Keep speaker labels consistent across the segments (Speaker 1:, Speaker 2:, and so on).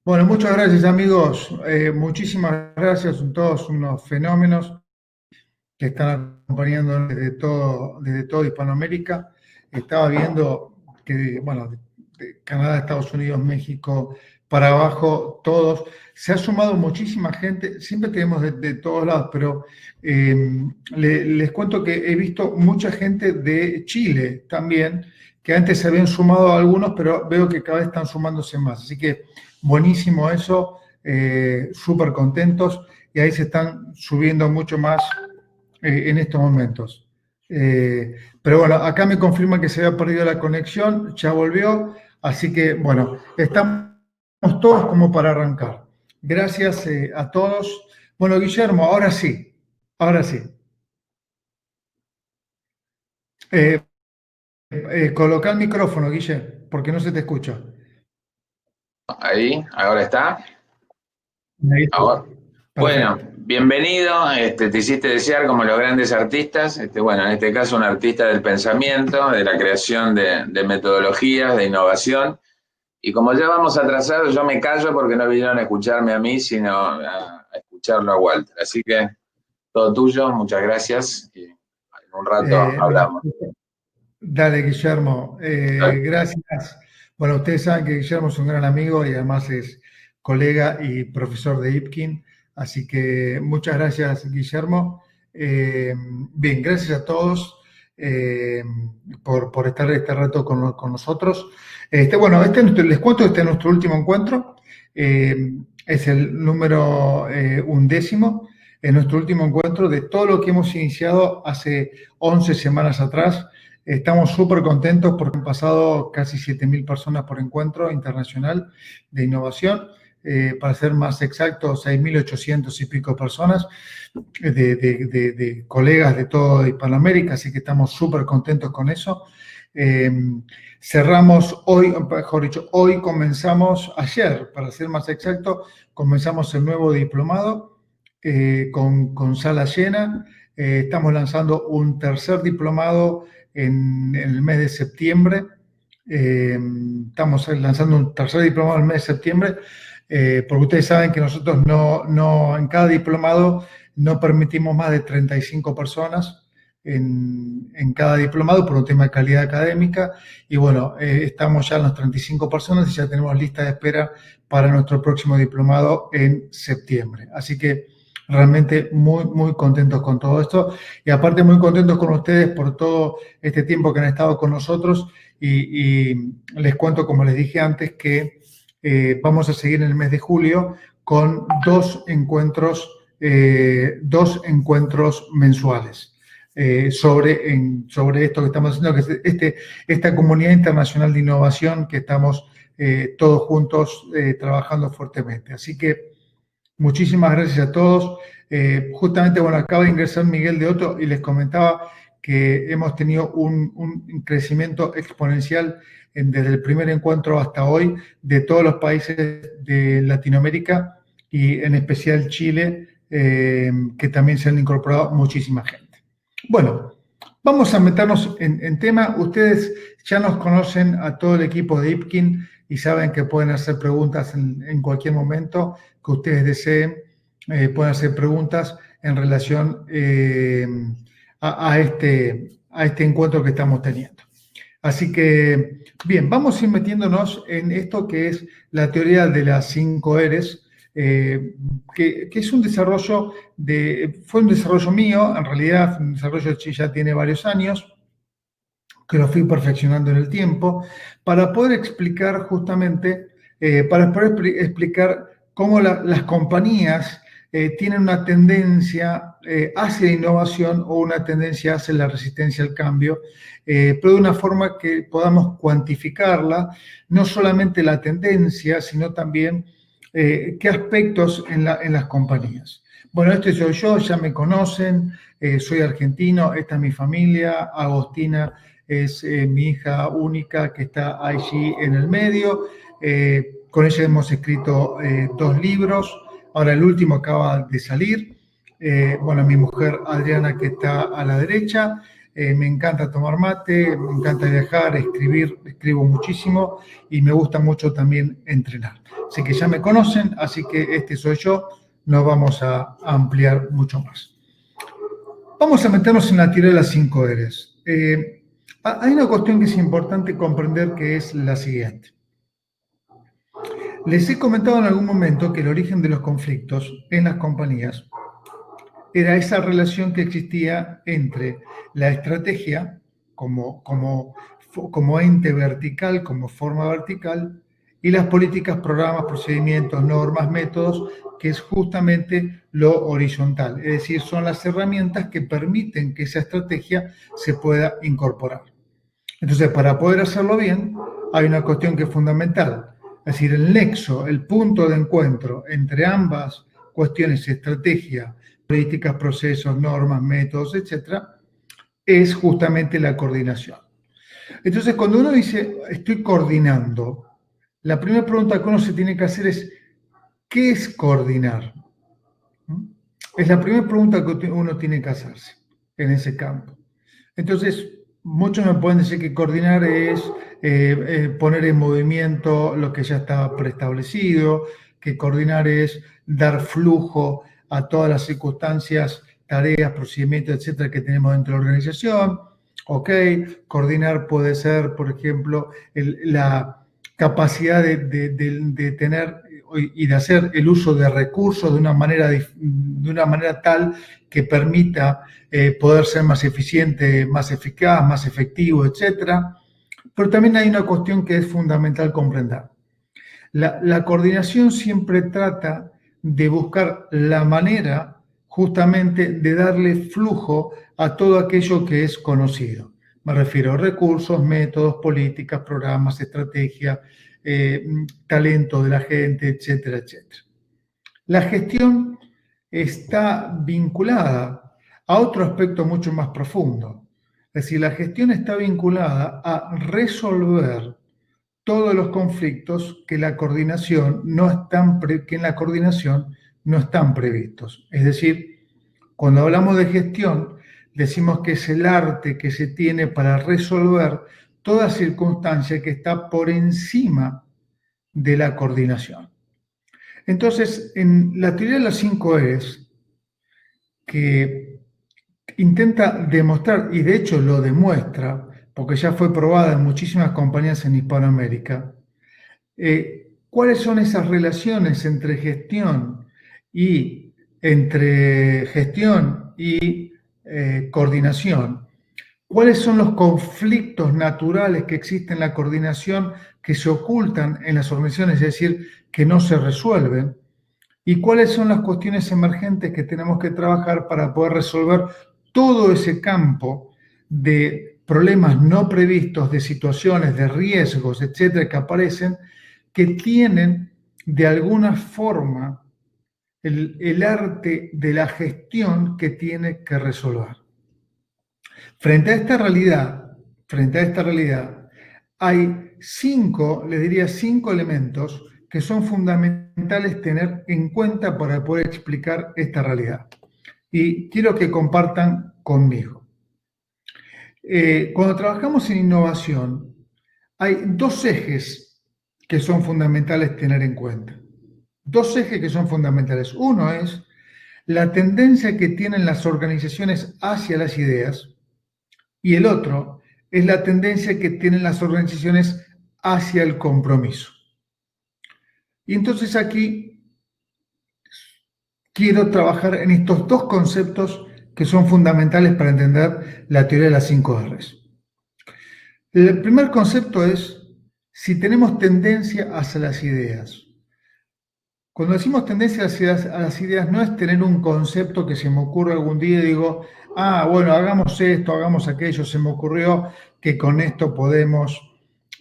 Speaker 1: Bueno, muchas gracias amigos, muchísimas gracias, son todos unos fenómenos que están acompañando desde todo Hispanoamérica. Estaba viendo que, bueno, de Canadá, Estados Unidos, México, para abajo, todos. Se ha sumado muchísima gente, siempre tenemos de todos lados, pero les cuento que he visto mucha gente de Chile también, que antes se habían sumado algunos, pero veo que cada vez están sumándose más. Así que buenísimo eso, súper contentos, y ahí se están subiendo mucho más en estos momentos. Pero bueno, acá me confirman que se había perdido la conexión, ya volvió, así que bueno, estamos todos como para arrancar. Gracias a todos. Bueno, Guillermo, ahora sí, ahora sí. Coloca el micrófono, Guille, porque no se te escucha.
Speaker 2: Ahí, ahora está.
Speaker 1: Ahí está.
Speaker 2: Ahora. Bueno, bienvenido, te hiciste desear como los grandes artistas, bueno, en este caso un artista del pensamiento, de la creación de metodologías, de innovación, y como ya vamos atrasados, yo me callo porque no vinieron a escucharme a mí, sino a escucharlo a Walter, así que todo tuyo, muchas gracias, y en un rato hablamos.
Speaker 1: Dale, Guillermo, gracias. Bueno, ustedes saben que Guillermo es un gran amigo y además es colega y profesor de IPKIN, así que muchas gracias, Guillermo. Bien, gracias a todos por estar este rato con nosotros. Bueno, les cuento, este es nuestro último encuentro, es el número 11º, es nuestro último encuentro de todo lo que hemos iniciado hace 11 semanas atrás. Estamos súper contentos porque han pasado casi 7.000 personas por encuentro internacional de innovación. Para ser más exacto, 6.800 y pico personas de colegas de toda Hispanoamérica, así que estamos súper contentos con eso. Cerramos hoy, mejor dicho, hoy comenzamos, ayer, para ser más exacto, comenzamos el nuevo diplomado con sala llena. Estamos lanzando un tercer diplomado en el mes de septiembre. Estamos lanzando un tercer diplomado en el mes de septiembre, porque ustedes saben que nosotros en cada diplomado no permitimos más de 35 personas en cada diplomado por un tema de calidad académica, y bueno, estamos ya en las 35 personas y ya tenemos lista de espera para nuestro próximo diplomado en septiembre. Así que realmente muy, muy contentos con todo esto, y aparte muy contentos con ustedes por todo este tiempo que han estado con nosotros, y les cuento, como les dije antes, que vamos a seguir en el mes de julio con dos encuentros mensuales sobre esto que estamos haciendo, que es esta comunidad internacional de innovación que estamos todos juntos trabajando fuertemente. Así que muchísimas gracias a todos. Justamente, bueno, acaba de ingresar Miguel de Otto y les comentaba que hemos tenido un crecimiento exponencial desde el primer encuentro hasta hoy de todos los países de Latinoamérica y en especial Chile, que también se han incorporado muchísima gente. Bueno, vamos a meternos en tema. Ustedes ya nos conocen a todo el equipo de IPKIN y saben que pueden hacer preguntas en cualquier momento que ustedes deseen. Pueden hacer preguntas en relación a este encuentro que estamos teniendo. Así que, bien, vamos a ir metiéndonos en esto que es la teoría de las 5 Rs, que es un desarrollo fue un desarrollo mío, en realidad un desarrollo que ya tiene varios años, que lo fui perfeccionando en el tiempo, para poder explicar justamente, explicar cómo las compañías tienen una tendencia hacia la innovación o una tendencia hacia la resistencia al cambio, pero de una forma que podamos cuantificarla, no solamente la tendencia, sino también qué aspectos en las compañías. Bueno, este soy yo, ya me conocen, soy argentino, esta es mi familia, Agostina es mi hija única que está allí en el medio. Con ella hemos escrito 2 libros, ahora el último acaba de salir. Bueno, mi mujer Adriana, que está a la derecha, me encanta tomar mate, me encanta viajar, escribo muchísimo y me gusta mucho también entrenar. Sé que ya me conocen, así que este soy yo, no vamos a ampliar mucho más. Vamos a meternos en la teoría de las 5 R's. Hay una cuestión que es importante comprender, que es la siguiente. Les he comentado en algún momento que el origen de los conflictos en las compañías era esa relación que existía entre la estrategia como ente vertical, como forma vertical, y las políticas, programas, procedimientos, normas, métodos, que es justamente lo horizontal. Es decir, son las herramientas que permiten que esa estrategia se pueda incorporar. Entonces, para poder hacerlo bien, hay una cuestión que es fundamental. Es decir, el nexo, el punto de encuentro entre ambas cuestiones, estrategia, políticas, procesos, normas, métodos, etcétera, es justamente la coordinación. Entonces, cuando uno dice, estoy coordinando, la primera pregunta que uno se tiene que hacer es, ¿qué es coordinar? Es la primera pregunta que uno tiene que hacerse en ese campo. Entonces, muchos me pueden decir que coordinar es poner en movimiento lo que ya está preestablecido, que coordinar es dar flujo a todas las circunstancias, tareas, procedimientos, etcétera, que tenemos dentro de la organización. Ok, coordinar puede ser, por ejemplo, la capacidad de tener y de hacer el uso de recursos de una manera tal que permita poder ser más eficiente, más eficaz, más efectivo, etc. Pero también hay una cuestión que es fundamental comprender. La coordinación siempre trata de buscar la manera justamente de darle flujo a todo aquello que es conocido. Me refiero a recursos, métodos, políticas, programas, estrategia, talento de la gente, etcétera, etcétera. La gestión está vinculada a otro aspecto mucho más profundo. Es decir, la gestión está vinculada a resolver todos los conflictos que en la coordinación no están previstos. Es decir, cuando hablamos de gestión, decimos que es el arte que se tiene para resolver toda circunstancia que está por encima de la coordinación. Entonces, en la teoría de las 5 E's, que intenta demostrar, y de hecho lo demuestra, porque ya fue probada en muchísimas compañías en Hispanoamérica, cuáles son esas relaciones entre gestión y coordinación. ¿Cuáles son los conflictos naturales que existen en la coordinación que se ocultan en las organizaciones, es decir, que no se resuelven? ¿Y cuáles son las cuestiones emergentes que tenemos que trabajar para poder resolver todo ese campo de problemas no previstos, de situaciones, de riesgos, etcétera, que aparecen, que tienen de alguna forma el arte de la gestión que tiene que resolver? Frente a esta realidad, hay cinco elementos que son fundamentales tener en cuenta para poder explicar esta realidad. Y quiero que compartan conmigo. Cuando trabajamos en innovación, hay dos ejes que son fundamentales tener en cuenta. Dos ejes que son fundamentales. Uno es la tendencia que tienen las organizaciones hacia las ideas, y el otro es la tendencia que tienen las organizaciones hacia el compromiso. Y entonces aquí quiero trabajar en estos dos conceptos que son fundamentales para entender la teoría de las 5 R's. El primer concepto es si tenemos tendencia hacia las ideas. Cuando decimos tendencia hacia las ideas, no es tener un concepto que se me ocurre algún día y digo, bueno, hagamos esto, hagamos aquello, se me ocurrió que con esto podemos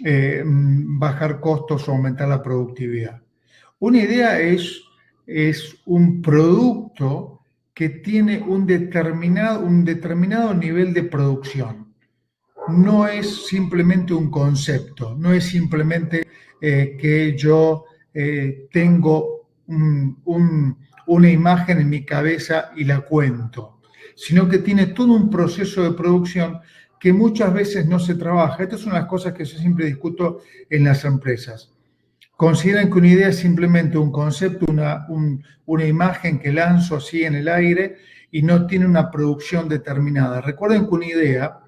Speaker 1: bajar costos o aumentar la productividad. Una idea es un producto que tiene un determinado nivel de producción. No es simplemente un concepto, no es simplemente que yo tengo una imagen en mi cabeza y la cuento. sino que tiene todo un proceso de producción que muchas veces no se trabaja. Estas son las cosas que yo siempre discuto en las empresas. Consideran que una idea es simplemente un concepto, una imagen que lanzo así en el aire y no tiene una producción determinada. Recuerden que una idea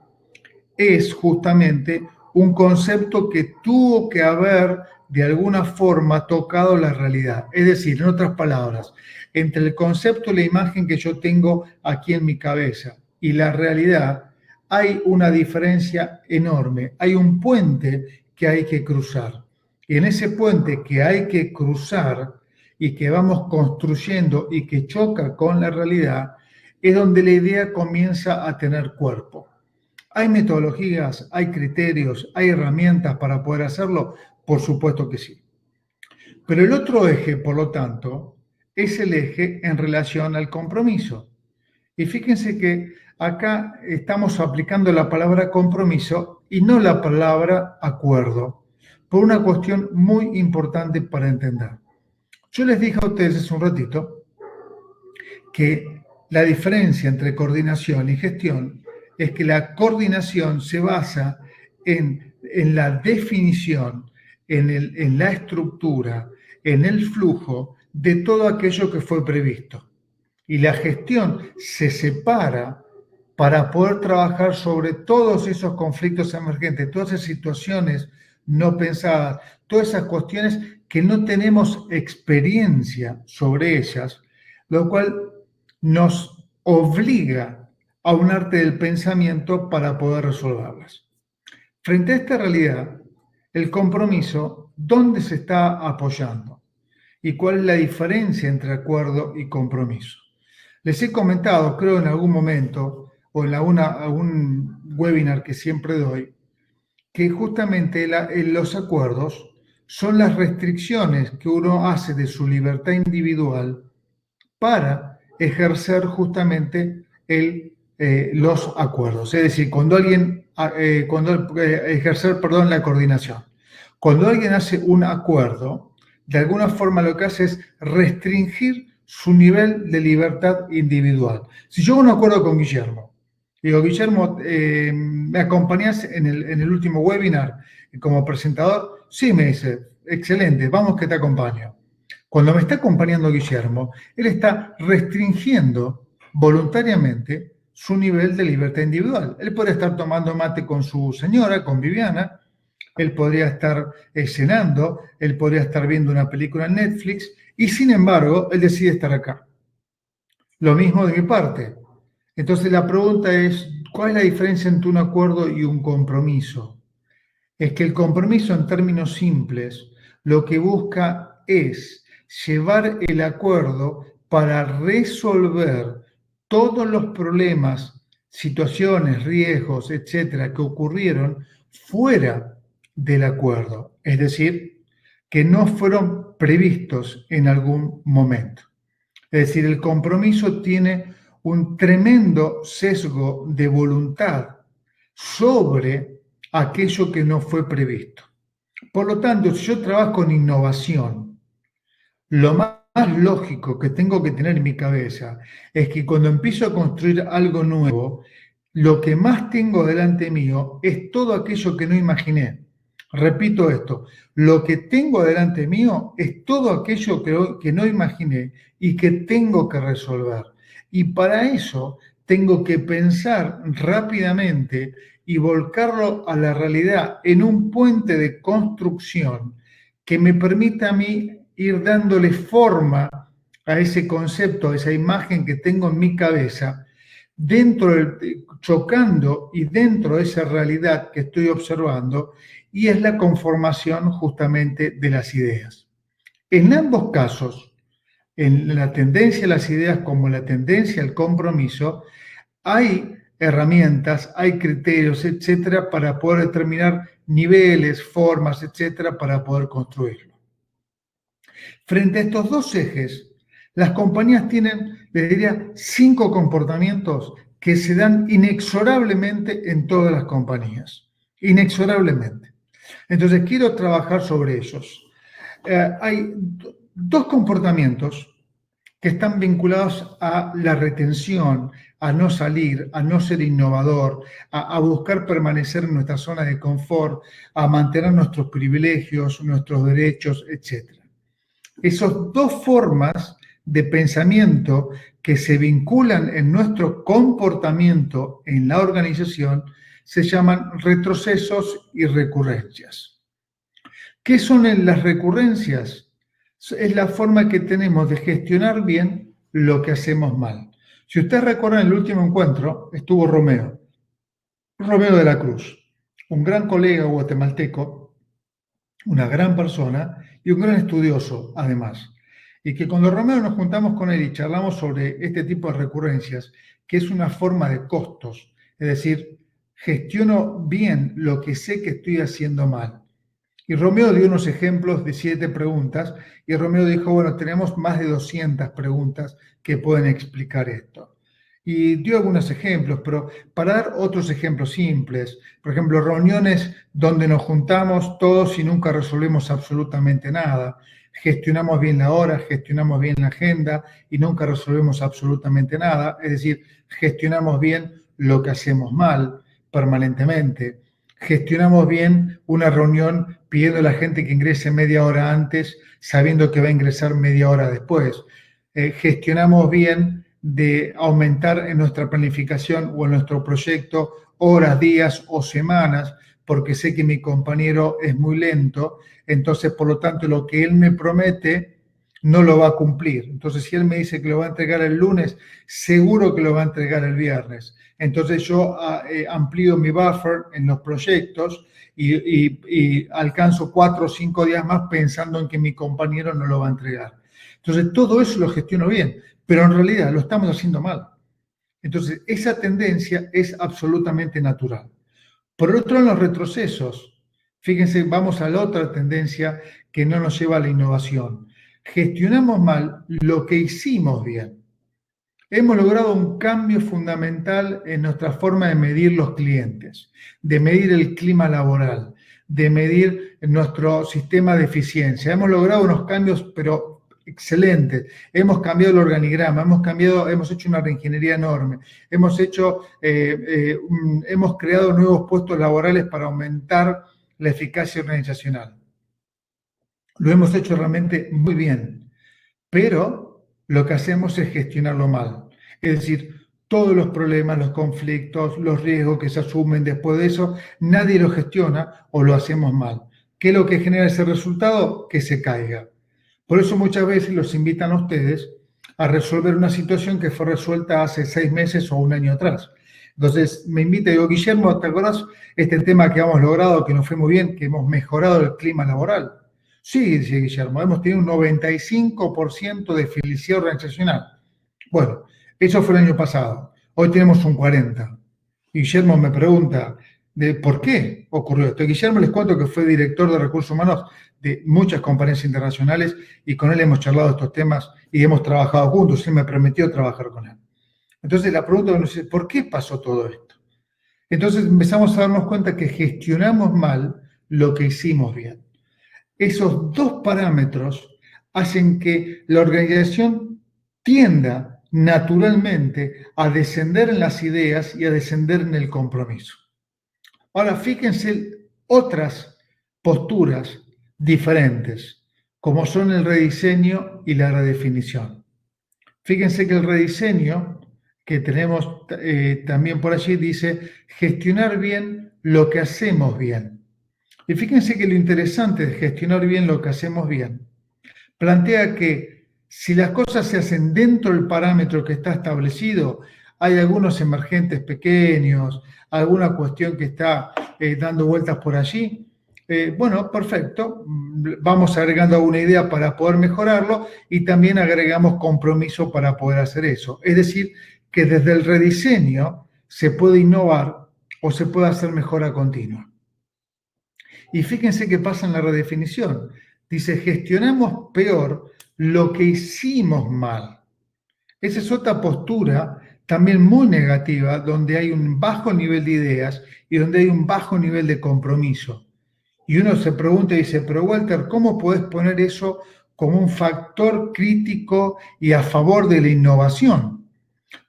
Speaker 1: es justamente un concepto que tuvo que haber de alguna forma tocado la realidad. Es decir, en otras palabras, entre el concepto y la imagen que yo tengo aquí en mi cabeza y la realidad, hay una diferencia enorme. Hay un puente que hay que cruzar. Y en ese puente que hay que cruzar y que vamos construyendo y que choca con la realidad, es donde la idea comienza a tener cuerpo. ¿Hay metodologías, hay criterios, hay herramientas para poder hacerlo? Por supuesto que sí. Pero el otro eje, por lo tanto, es el eje en relación al compromiso. Y fíjense que acá estamos aplicando la palabra compromiso y no la palabra acuerdo, por una cuestión muy importante para entender. Yo les dije a ustedes hace un ratito que la diferencia entre coordinación y gestión es que la coordinación se basa en la definición, en la estructura, en el flujo de todo aquello que fue previsto. Y la gestión se separa para poder trabajar sobre todos esos conflictos emergentes, todas esas situaciones no pensadas, todas esas cuestiones que no tenemos experiencia sobre ellas, lo cual nos obliga a un arte del pensamiento para poder resolverlas. Frente a esta realidad, el compromiso, ¿dónde se está apoyando? ¿Y cuál es la diferencia entre acuerdo y compromiso? Les he comentado, creo en algún momento, o en algún webinar que siempre doy, que justamente los acuerdos son las restricciones que uno hace de su libertad individual para ejercer justamente los acuerdos. Es decir, ejercer la coordinación. Cuando alguien hace un acuerdo, de alguna forma lo que hace es restringir su nivel de libertad individual. Si yo hago un acuerdo con Guillermo, digo, Guillermo, ¿me acompañás en el último webinar como presentador? Sí, me dice, excelente, vamos que te acompaño. Cuando me está acompañando Guillermo, él está restringiendo voluntariamente su nivel de libertad individual. Él podría estar tomando mate con su señora, con Viviana, él podría estar cenando, él podría estar viendo una película en Netflix, y sin embargo, él decide estar acá. Lo mismo de mi parte. Entonces la pregunta es, ¿cuál es la diferencia entre un acuerdo y un compromiso? Es que el compromiso, en términos simples, lo que busca es llevar el acuerdo para resolver todos los problemas, situaciones, riesgos, etcétera, que ocurrieron fuera del acuerdo. Es decir, que no fueron previstos en algún momento. Es decir, el compromiso tiene un tremendo sesgo de voluntad sobre aquello que no fue previsto. Por lo tanto, si yo trabajo en innovación, lo más lógico que tengo que tener en mi cabeza es que cuando empiezo a construir algo nuevo, lo que más tengo delante mío es todo aquello que no imaginé. Repito esto, lo que tengo delante mío es todo aquello que no imaginé y que tengo que resolver. Y para eso tengo que pensar rápidamente y volcarlo a la realidad en un puente de construcción que me permita a mí ir dándole forma a ese concepto, a esa imagen que tengo en mi cabeza, chocando y dentro de esa realidad que estoy observando, y es la conformación justamente de las ideas. En ambos casos, en la tendencia a las ideas como la tendencia al compromiso, hay herramientas, hay criterios, etcétera, para poder determinar niveles, formas, etcétera, para poder construirlo. Frente a estos dos ejes, las compañías tienen, les diría, 5 comportamientos que se dan inexorablemente en todas las compañías. Inexorablemente. Entonces, quiero trabajar sobre ellos. Hay 2 comportamientos que están vinculados a la retención, a no salir, a no ser innovador, a buscar permanecer en nuestra zona de confort, a mantener nuestros privilegios, nuestros derechos, etc. Esas dos formas de pensamiento que se vinculan en nuestro comportamiento en la organización se llaman retrocesos y recurrencias. ¿Qué son las recurrencias? Es la forma que tenemos de gestionar bien lo que hacemos mal. Si ustedes recuerdan el último encuentro, estuvo Romeo de la Cruz, un gran colega guatemalteco, una gran persona y un gran estudioso además. Y que cuando Romeo nos juntamos con él y charlamos sobre este tipo de recurrencias, que es una forma de costos, es decir, gestiono bien lo que sé que estoy haciendo mal. Y Romeo dio unos ejemplos de 7 preguntas y Romeo dijo, bueno, tenemos más de 200 preguntas que pueden explicar esto. Y dio algunos ejemplos, pero para dar otros ejemplos simples, por ejemplo, reuniones donde nos juntamos todos y nunca resolvemos absolutamente nada, gestionamos bien la hora, gestionamos bien la agenda y nunca resolvemos absolutamente nada, es decir, gestionamos bien lo que hacemos mal permanentemente. Gestionamos bien una reunión pidiendo a la gente que ingrese media hora antes, sabiendo que va a ingresar media hora después. Gestionamos bien de aumentar en nuestra planificación o en nuestro proyecto horas, días o semanas, porque sé que mi compañero es muy lento, entonces por lo tanto lo que él me promete no lo va a cumplir. Entonces si él me dice que lo va a entregar el lunes, seguro que lo va a entregar el viernes. Entonces yo amplío mi buffer en los proyectos y alcanzo 4 o 5 días más pensando en que mi compañero no lo va a entregar. Entonces todo eso lo gestiono bien, pero en realidad lo estamos haciendo mal. Entonces esa tendencia es absolutamente natural. Por otro lado, los retrocesos. Fíjense, vamos a la otra tendencia que no nos lleva a la innovación. Gestionamos mal lo que hicimos bien. Hemos logrado un cambio fundamental en nuestra forma de medir los clientes, de medir el clima laboral, de medir nuestro sistema de eficiencia. Hemos logrado unos cambios, pero excelentes. Hemos cambiado el organigrama, hemos hecho una reingeniería enorme, hemos creado nuevos puestos laborales para aumentar la eficacia organizacional. Lo hemos hecho realmente muy bien, pero lo que hacemos es gestionarlo mal. Es decir, todos los problemas, los conflictos, los riesgos que se asumen después de eso, nadie lo gestiona o lo hacemos mal. ¿Qué es lo que genera ese resultado? Que se caiga. Por eso muchas veces los invitan a ustedes a resolver una situación que fue resuelta hace 6 meses o un año atrás. Entonces me invita y digo, Guillermo, ¿te acuerdas este tema que hemos logrado, que nos fue muy bien, que hemos mejorado el clima laboral? Sí, dice Guillermo, hemos tenido un 95% de felicidad organizacional. Bueno, eso fue el año pasado. Hoy tenemos un 40%. Y Guillermo me pregunta, ¿por qué ocurrió esto? Guillermo, les cuento que fue director de recursos humanos de muchas compañías internacionales y con él hemos charlado estos temas y hemos trabajado juntos. Él me permitió trabajar con él. Entonces la pregunta es, ¿por qué pasó todo esto? Entonces empezamos a darnos cuenta que gestionamos mal lo que hicimos bien. Esos 2 parámetros hacen que la organización tienda naturalmente a descender en las ideas y a descender en el compromiso. Ahora, fíjense otras posturas diferentes, como son el rediseño y la redefinición. Fíjense que el rediseño que tenemos también por allí dice gestionar bien lo que hacemos bien. Y fíjense que lo interesante de gestionar bien lo que hacemos bien plantea que si las cosas se hacen dentro del parámetro que está establecido, hay algunos emergentes pequeños, alguna cuestión que está dando vueltas por allí, bueno, perfecto, vamos agregando alguna idea para poder mejorarlo y también agregamos compromiso para poder hacer eso. Es decir, que desde el rediseño se puede innovar o se puede hacer mejora continua. Y fíjense qué pasa en la redefinición. Dice, gestionamos peor lo que hicimos mal. Esa es otra postura también muy negativa, donde hay un bajo nivel de ideas y donde hay un bajo nivel de compromiso. Y uno se pregunta y dice, pero Walter, ¿cómo podés poner eso como un factor crítico y a favor de la innovación?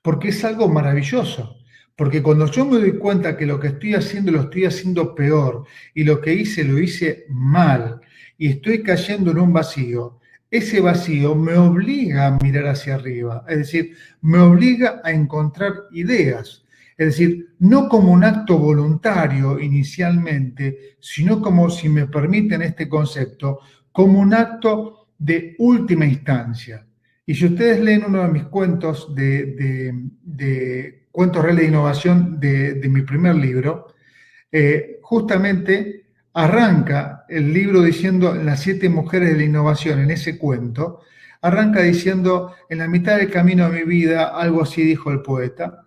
Speaker 1: porque es algo maravilloso. Porque cuando yo me doy cuenta que lo que estoy haciendo lo estoy haciendo peor y lo que hice lo hice mal y estoy cayendo en un vacío, ese vacío me obliga a mirar hacia arriba, es decir, me obliga a encontrar ideas. Es decir, no como un acto voluntario inicialmente, sino como, si me permiten este concepto, como un acto de última instancia. Y si ustedes leen uno de mis cuentos de Cuentos Reales de Innovación de mi primer libro, justamente arranca el libro diciendo las 7 mujeres de la innovación, en ese cuento, arranca diciendo, en la mitad del camino de mi vida, algo así dijo el poeta,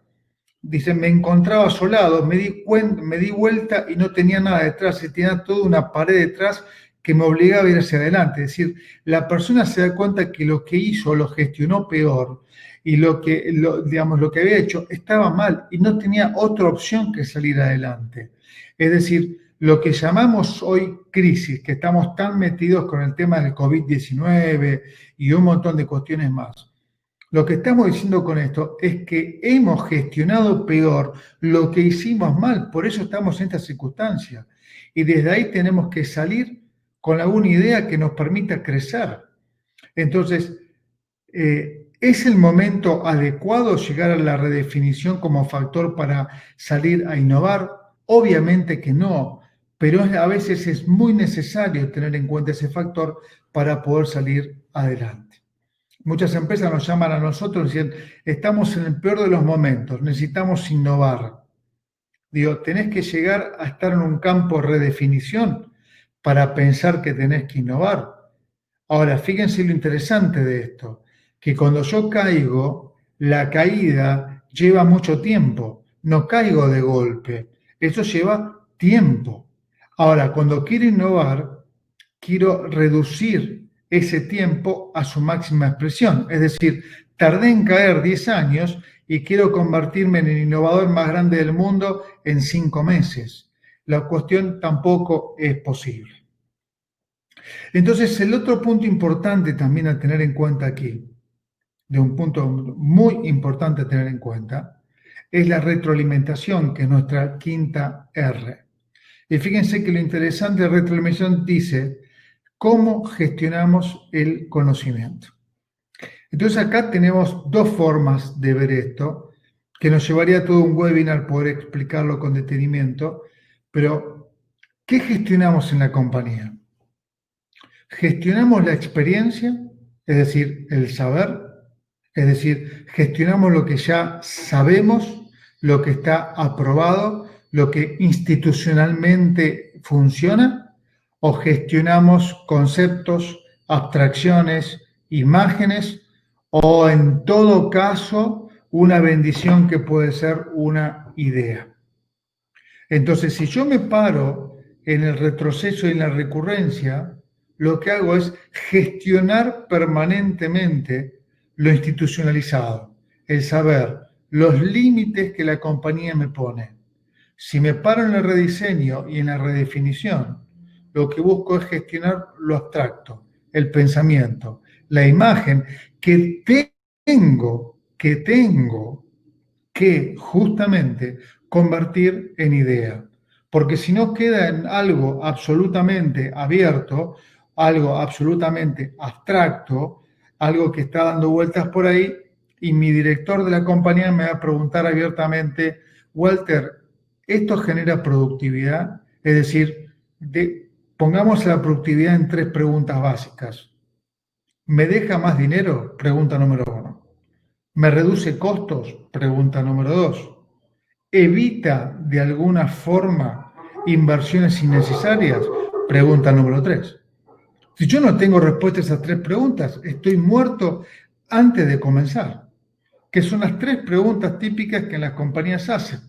Speaker 1: dice, me encontraba asolado, me di vuelta y no tenía nada detrás, y tenía toda una pared detrás que me obligaba a ir hacia adelante. Es decir, la persona se da cuenta que lo que hizo lo gestionó peor y digamos, lo que había hecho estaba mal y no tenía otra opción que salir adelante. Es decir, lo que llamamos hoy crisis, que estamos tan metidos con el tema del COVID-19 y un montón de cuestiones más. Lo que estamos diciendo con esto es que hemos gestionado peor lo que hicimos mal, por eso estamos en esta circunstancia. Y desde ahí tenemos que salir con alguna idea que nos permita crecer. Entonces, ¿es el momento adecuado llegar a la redefinición como factor para salir a innovar? Obviamente que no, pero a veces es muy necesario tener en cuenta ese factor para poder salir adelante. Muchas empresas nos llaman a nosotros y dicen, estamos en el peor de los momentos, necesitamos innovar. Digo, tenés que llegar a estar en un campo de redefinición para pensar que tenés que innovar. Ahora, fíjense lo interesante de esto, que cuando yo caigo, la caída lleva mucho tiempo, no caigo de golpe, eso lleva tiempo. Ahora, cuando quiero innovar, quiero reducir ese tiempo a su máxima expresión. Es decir, tardé en caer 10 años y quiero convertirme en el innovador más grande del mundo en 5 meses. La cuestión tampoco es posible. Entonces, el otro punto importante también a tener en cuenta aquí, de un punto muy importante a tener en cuenta, es la retroalimentación, que es nuestra quinta R. Y fíjense que lo interesante de retroalimentación dice, ¿cómo gestionamos el conocimiento? Entonces acá tenemos 2 formas de ver esto, que nos llevaría todo un webinar poder explicarlo con detenimiento, pero ¿qué gestionamos en la compañía? Gestionamos la experiencia, es decir, el saber, es decir, gestionamos lo que ya sabemos, lo que está aprobado, lo que institucionalmente funciona, o gestionamos conceptos, abstracciones, imágenes, o en todo caso, una bendición que puede ser una idea. Entonces, si yo me paro en el retroceso y en la recurrencia, lo que hago es gestionar permanentemente lo institucionalizado, el saber, los límites que la compañía me pone. Si me paro en el rediseño y en la redefinición, lo que busco es gestionar lo abstracto, el pensamiento, la imagen que tengo que justamente convertir en idea. Porque si no queda en algo absolutamente abierto, algo absolutamente abstracto, algo que está dando vueltas por ahí, y mi director de la compañía me va a preguntar abiertamente, Walter, ¿esto genera productividad? Es decir, pongamos la productividad en 3 preguntas básicas. ¿Me deja más dinero? Pregunta número 1. ¿Me reduce costos? Pregunta número 2. ¿Evita de alguna forma inversiones innecesarias? Pregunta número 3. Si yo no tengo respuesta a esas 3 preguntas, estoy muerto antes de comenzar, que son las 3 preguntas típicas que las compañías hacen,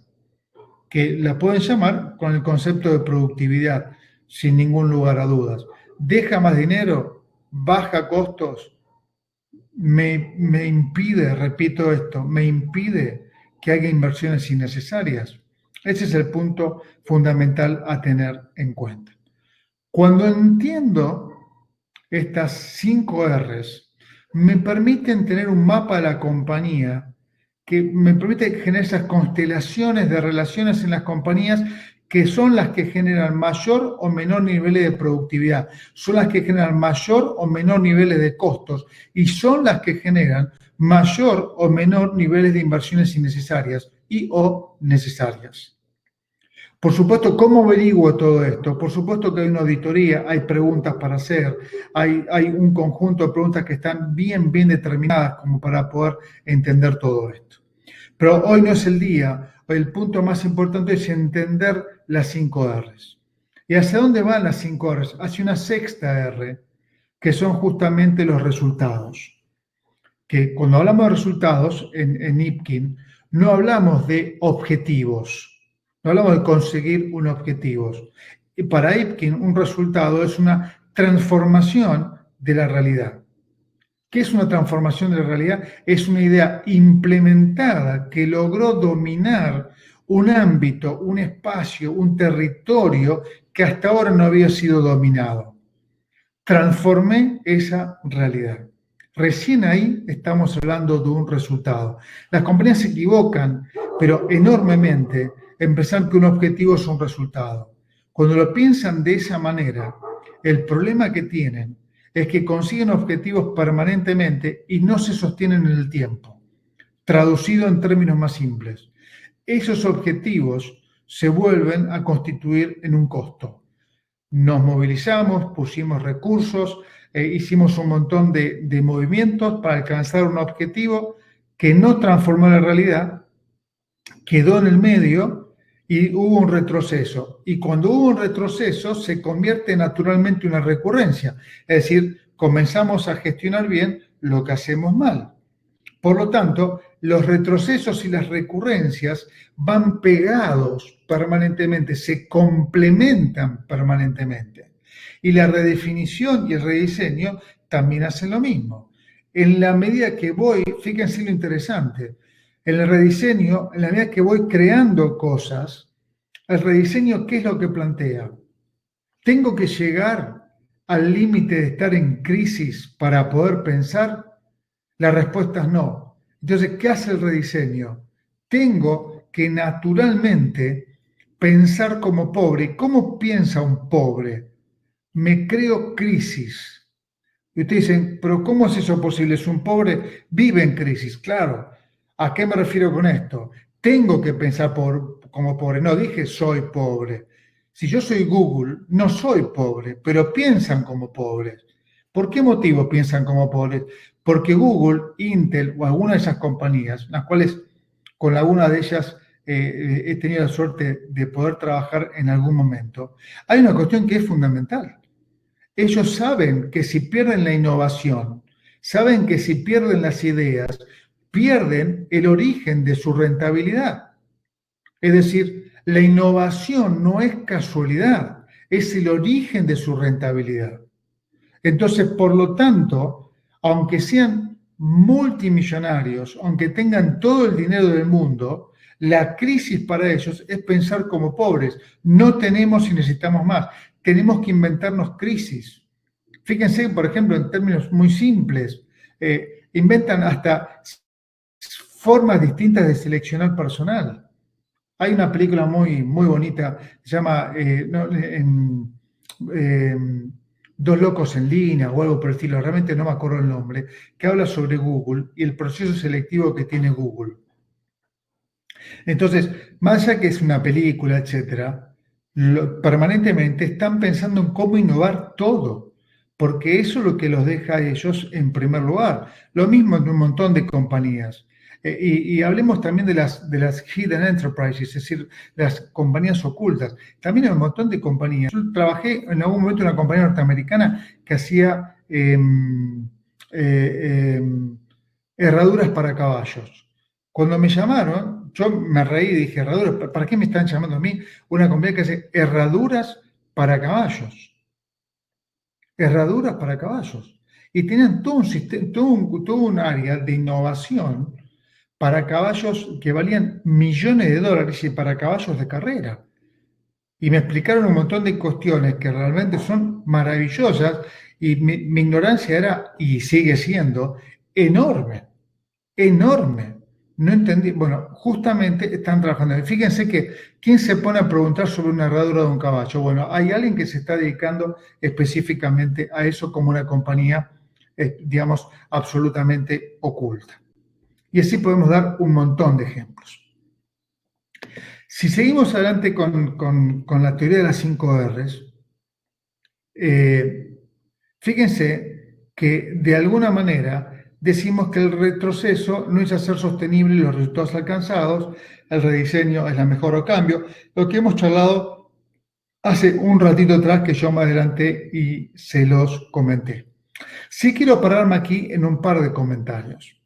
Speaker 1: que la pueden llamar con el concepto de productividad, sin ningún lugar a dudas. ¿Deja más dinero? ¿Baja costos? Me impide, repito esto, me impide que haya inversiones innecesarias. Ese es el punto fundamental a tener en cuenta. Cuando entiendo estas 5 R's, me permiten tener un mapa de la compañía que me permite generar esas constelaciones de relaciones en las compañías que son las que generan mayor o menor niveles de productividad, son las que generan mayor o menor niveles de costos y son las que generan mayor o menor niveles de inversiones innecesarias y o necesarias. Por supuesto, ¿cómo averiguo todo esto? Por supuesto que hay una auditoría, hay preguntas para hacer, hay un conjunto de preguntas que están bien determinadas como para poder entender todo esto. Pero hoy no es el día, el punto más importante es entender las 5 R's. ¿Y hacia dónde van las 5 R's? Hacia una sexta R, que son justamente los resultados. Que cuando hablamos de resultados en Ipkin, no hablamos de objetivos. No hablamos de conseguir un objetivo. Y para Ipkin, un resultado es una transformación de la realidad. ¿Qué es una transformación de la realidad? Es una idea implementada que logró dominar un ámbito, un espacio, un territorio que hasta ahora no había sido dominado. Transformé esa realidad. Recién ahí estamos hablando de un resultado. Las compañías se equivocan, pero enormemente, en pensar que un objetivo es un resultado. Cuando lo piensan de esa manera, el problema que tienen es que consiguen objetivos permanentemente y no se sostienen en el tiempo. Traducido en términos más simples, esos objetivos se vuelven a constituir en un costo. Nos movilizamos, pusimos recursos, hicimos un montón de movimientos para alcanzar un objetivo que no transformó la realidad, quedó en el medio y hubo un retroceso. Y cuando hubo un retroceso se convierte naturalmente en una recurrencia. Es decir, comenzamos a gestionar bien lo que hacemos mal. Por lo tanto, los retrocesos y las recurrencias van pegados permanentemente, se complementan permanentemente. Y la redefinición y el rediseño también hacen lo mismo. En la medida que voy, fíjense lo interesante, en el rediseño, en la medida que voy creando cosas, el rediseño, ¿qué es lo que plantea? ¿Tengo que llegar al límite de estar en crisis para poder pensar? La respuesta es no. Entonces, ¿qué hace el rediseño? Tengo que naturalmente pensar como pobre. ¿Cómo piensa un pobre? Me creo crisis. Y ustedes dicen, pero ¿cómo es eso posible? Es un pobre, vive en crisis. Claro. ¿A qué me refiero con esto? Tengo que pensar como pobre. No dije soy pobre. Si yo soy Google, no soy pobre, pero piensan como pobres. ¿Por qué motivo piensan como pobres? Porque Google, Intel o alguna de esas compañías, las cuales con alguna de ellas he tenido la suerte de poder trabajar en algún momento, hay una cuestión que es fundamental. Ellos saben que si pierden la innovación, saben que si pierden las ideas, pierden el origen de su rentabilidad. Es decir, la innovación no es casualidad, es el origen de su rentabilidad. Entonces, por lo tanto, aunque sean multimillonarios, aunque tengan todo el dinero del mundo, la crisis para ellos es pensar como pobres. No tenemos y necesitamos más. Tenemos que inventarnos crisis. Fíjense, por ejemplo, en términos muy simples, inventan hasta formas distintas de seleccionar personal. Hay una película muy bonita, se llama Dos locos en línea o algo por el estilo, realmente no me acuerdo el nombre, que habla sobre Google y el proceso selectivo que tiene Google. Entonces, más allá que es una película, etcétera, permanentemente están pensando en cómo innovar todo, porque eso es lo que los deja a ellos en primer lugar. Lo mismo en un montón de compañías. Y hablemos también de las hidden enterprises, es decir, las compañías ocultas. También hay un montón de compañías. Yo trabajé en algún momento en una compañía norteamericana que hacía herraduras para caballos. Cuando me llamaron, yo me reí y dije, herraduras, ¿para qué me están llamando a mí? Una compañía que hace herraduras para caballos. Herraduras para caballos. Y tenían todo un sistema, todo un área de innovación para caballos que valían millones de dólares y para caballos de carrera. Y me explicaron un montón de cuestiones que realmente son maravillosas y mi ignorancia era, y sigue siendo, enorme, enorme. No entendí. Bueno, justamente están trabajando. Fíjense que, ¿quién se pone a preguntar sobre una herradura de un caballo? Bueno, hay alguien que se está dedicando específicamente a eso como una compañía, digamos, absolutamente oculta. Y así podemos dar un montón de ejemplos. Si seguimos adelante con la teoría de las 5 R's, fíjense que de alguna manera decimos que el retroceso no es hacer sostenible los resultados alcanzados, el rediseño es la mejora o cambio, lo que hemos charlado hace un ratito atrás que yo me adelanté y se los comenté. Sí quiero pararme aquí en un par de comentarios.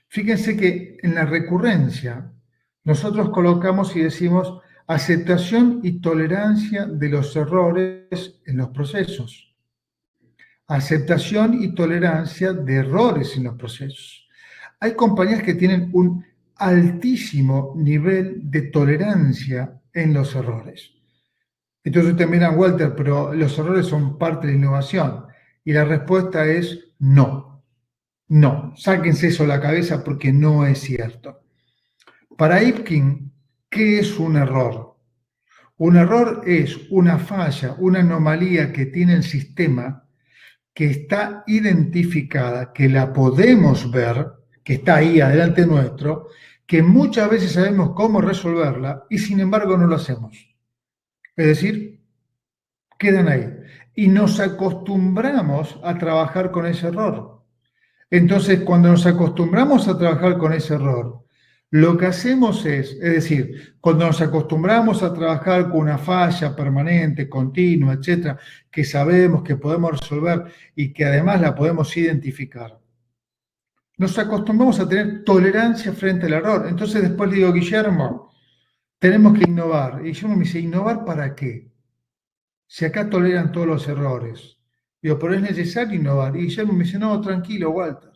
Speaker 1: Fíjense que en la recurrencia nosotros colocamos y decimos aceptación y tolerancia de los errores en los procesos. Aceptación y tolerancia de errores en los procesos. Hay compañías que tienen un altísimo nivel de tolerancia en los errores. Entonces ustedes miran, Walter, pero los errores son parte de la innovación. Y la respuesta es no. No, sáquense eso de la cabeza porque no es cierto. Para Ipkin, ¿qué es un error? Un error es una falla, una anomalía que tiene el sistema, que está identificada, que la podemos ver, que está ahí adelante nuestro, que muchas veces sabemos cómo resolverla y sin embargo no lo hacemos. Es decir, quedan ahí. Y nos acostumbramos a trabajar con ese error. Entonces, cuando nos acostumbramos a trabajar con ese error, lo que hacemos es decir, cuando nos acostumbramos a trabajar con una falla permanente, continua, etcétera, que sabemos que podemos resolver y que además la podemos identificar, nos acostumbramos a tener tolerancia frente al error. Entonces, después le digo, Guillermo, tenemos que innovar. Y Guillermo me dice, ¿innovar para qué? Si acá toleran todos los errores. Digo, pero es necesario innovar. Y Guillermo me dice, no, tranquilo, Walter,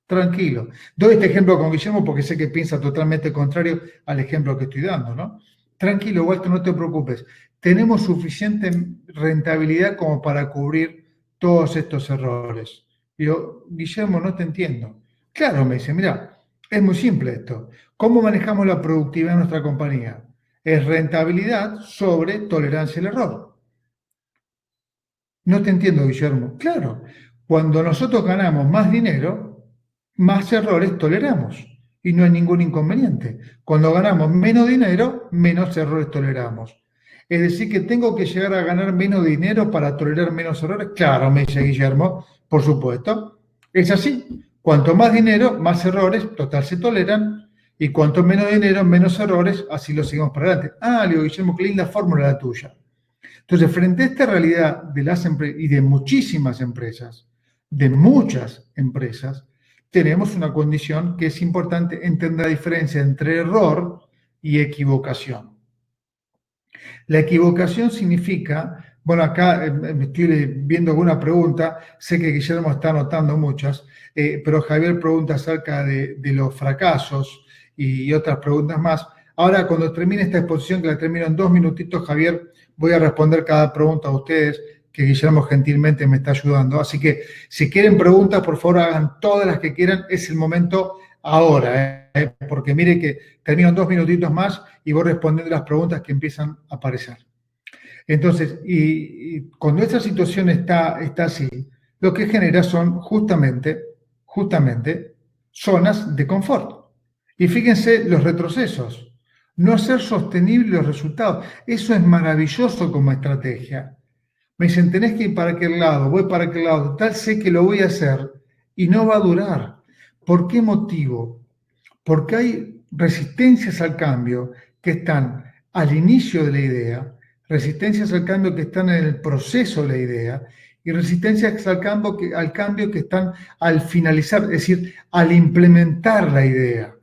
Speaker 1: tranquilo. Doy este ejemplo con Guillermo porque sé que piensa totalmente contrario al ejemplo que estoy dando, ¿no? Tranquilo, Walter, no te preocupes. Tenemos suficiente rentabilidad como para cubrir todos estos errores. Digo, Guillermo, no te entiendo. Claro, me dice, mira, es muy simple esto. ¿Cómo manejamos la productividad de nuestra compañía? Es rentabilidad sobre tolerancia al error. No te entiendo, Guillermo. Claro, cuando nosotros ganamos más dinero, más errores toleramos y no hay ningún inconveniente. Cuando ganamos menos dinero, menos errores toleramos. Es decir, que tengo que llegar a ganar menos dinero para tolerar menos errores. Claro, me dice Guillermo, por supuesto. Es así. Cuanto más dinero, más errores, total, se toleran. Y cuanto menos dinero, menos errores, así lo seguimos para adelante. Ah, le digo, Guillermo, qué linda fórmula la tuya. Entonces, frente a esta realidad de las empresas y de muchísimas empresas, de muchas empresas, tenemos una condición que es importante entender la diferencia entre error y equivocación. La equivocación significa, bueno, acá me estoy viendo alguna pregunta, sé que Guillermo está anotando muchas, pero Javier pregunta acerca de los fracasos y otras preguntas más. Ahora, cuando termine esta exposición, que la termino en 2 minutitos, Javier, voy a responder cada pregunta a ustedes, que Guillermo gentilmente me está ayudando. Así que, si quieren preguntas, por favor, hagan todas las que quieran. Es el momento ahora, porque mire que termino en 2 minutitos más y voy respondiendo las preguntas que empiezan a aparecer. Entonces, y cuando esta situación está así, lo que genera son justamente zonas de confort. Y fíjense los retrocesos. No hacer sostenibles los resultados. Eso es maravilloso como estrategia. Me dicen, tenés que ir para aquel lado, voy para aquel lado, tal sé que lo voy a hacer y no va a durar. ¿Por qué motivo? Porque hay resistencias al cambio que están al inicio de la idea, resistencias al cambio que están en el proceso de la idea y resistencias al cambio que están al finalizar, es decir, al implementar la idea.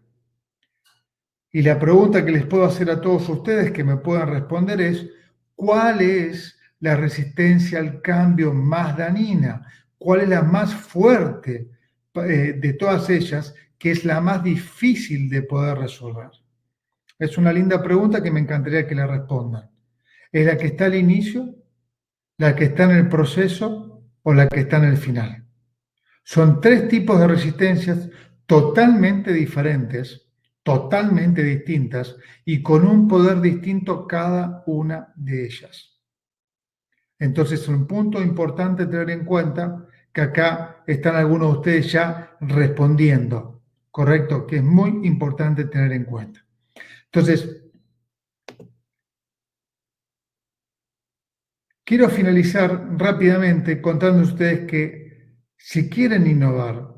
Speaker 1: Y la pregunta que les puedo hacer a todos ustedes que me puedan responder es, ¿cuál es la resistencia al cambio más dañina? ¿Cuál es la más fuerte de todas ellas, que es la más difícil de poder resolver? Es una linda pregunta que me encantaría que la respondan. ¿Es la que está al inicio, la que está en el proceso o la que está en el final? Son 3 tipos de resistencias totalmente diferentes, totalmente distintas y con un poder distinto cada una de ellas. Entonces, un punto importante a tener en cuenta, que acá están algunos de ustedes ya respondiendo, ¿correcto? Que es muy importante tener en cuenta. Entonces, quiero finalizar rápidamente contándoles a ustedes que si quieren innovar,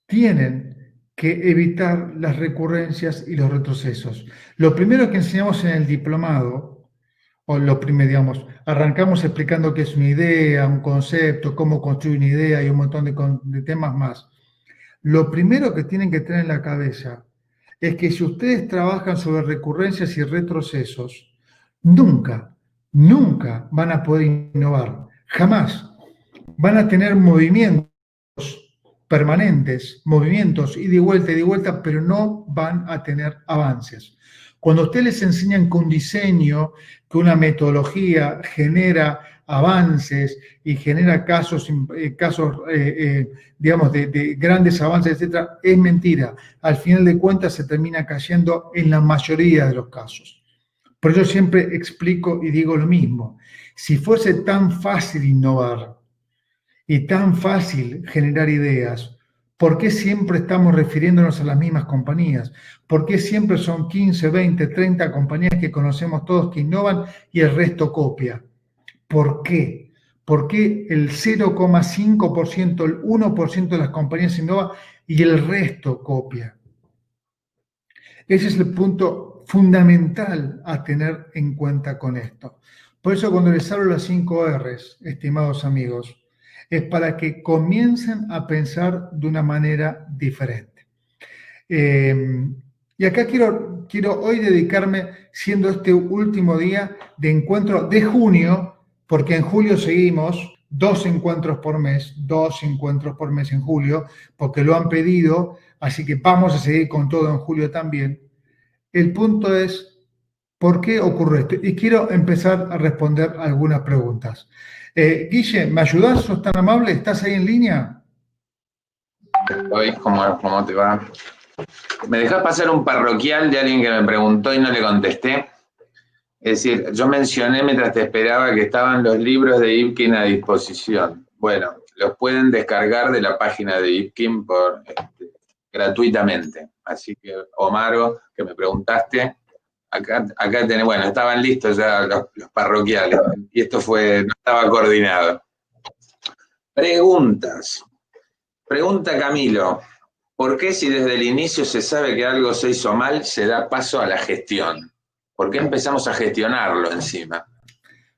Speaker 1: tienen que evitar las recurrencias y los retrocesos. Lo primero que enseñamos en el diplomado, o lo primero, digamos, arrancamos explicando qué es una idea, un concepto, cómo construir una idea y un montón de temas más. Lo primero que tienen que tener en la cabeza es que si ustedes trabajan sobre recurrencias y retrocesos, nunca, nunca van a poder innovar, jamás. Van a tener movimientos permanentes, movimientos ida y vuelta, pero no van a tener avances. Cuando ustedes les enseñan que un diseño, que una metodología genera avances y genera casos digamos, de grandes avances, etcétera, es mentira. Al final de cuentas se termina cayendo en la mayoría de los casos. Por eso siempre explico y digo lo mismo. Si fuese tan fácil innovar y tan fácil generar ideas, ¿por qué siempre estamos refiriéndonos a las mismas compañías? ¿Por qué siempre son 15, 20, 30 compañías que conocemos todos que innovan y el resto copia? ¿Por qué? ¿Por qué el 0,5%, el 1% de las compañías innova y el resto copia? Ese es el punto fundamental a tener en cuenta con esto. Por eso cuando les hablo de las 5 R's, estimados amigos, es para que comiencen a pensar de una manera diferente. Y acá quiero hoy dedicarme, siendo este último día de encuentro de junio, porque en julio seguimos 2 encuentros por mes en julio, porque lo han pedido, así que vamos a seguir con todo en julio también. El punto es, ¿por qué ocurre esto? Y quiero empezar a responder algunas preguntas. Guille, ¿me ayudás? ¿Sos tan amable? ¿Estás ahí en línea?
Speaker 2: Estoy, ¿cómo te va? ¿Me dejás pasar un parroquial de alguien que me preguntó y no le contesté? Es decir, yo mencioné mientras te esperaba que estaban los libros de Ipkin a disposición. Bueno, los pueden descargar de la página de Ipkin gratuitamente. Así que, Omaro, que me preguntaste, acá tenés, bueno, estaban listos ya los parroquiales, y esto no estaba coordinado. Preguntas. Pregunta Camilo, ¿por qué si desde el inicio se sabe que algo se hizo mal, se da paso a la gestión? ¿Por qué empezamos a gestionarlo encima?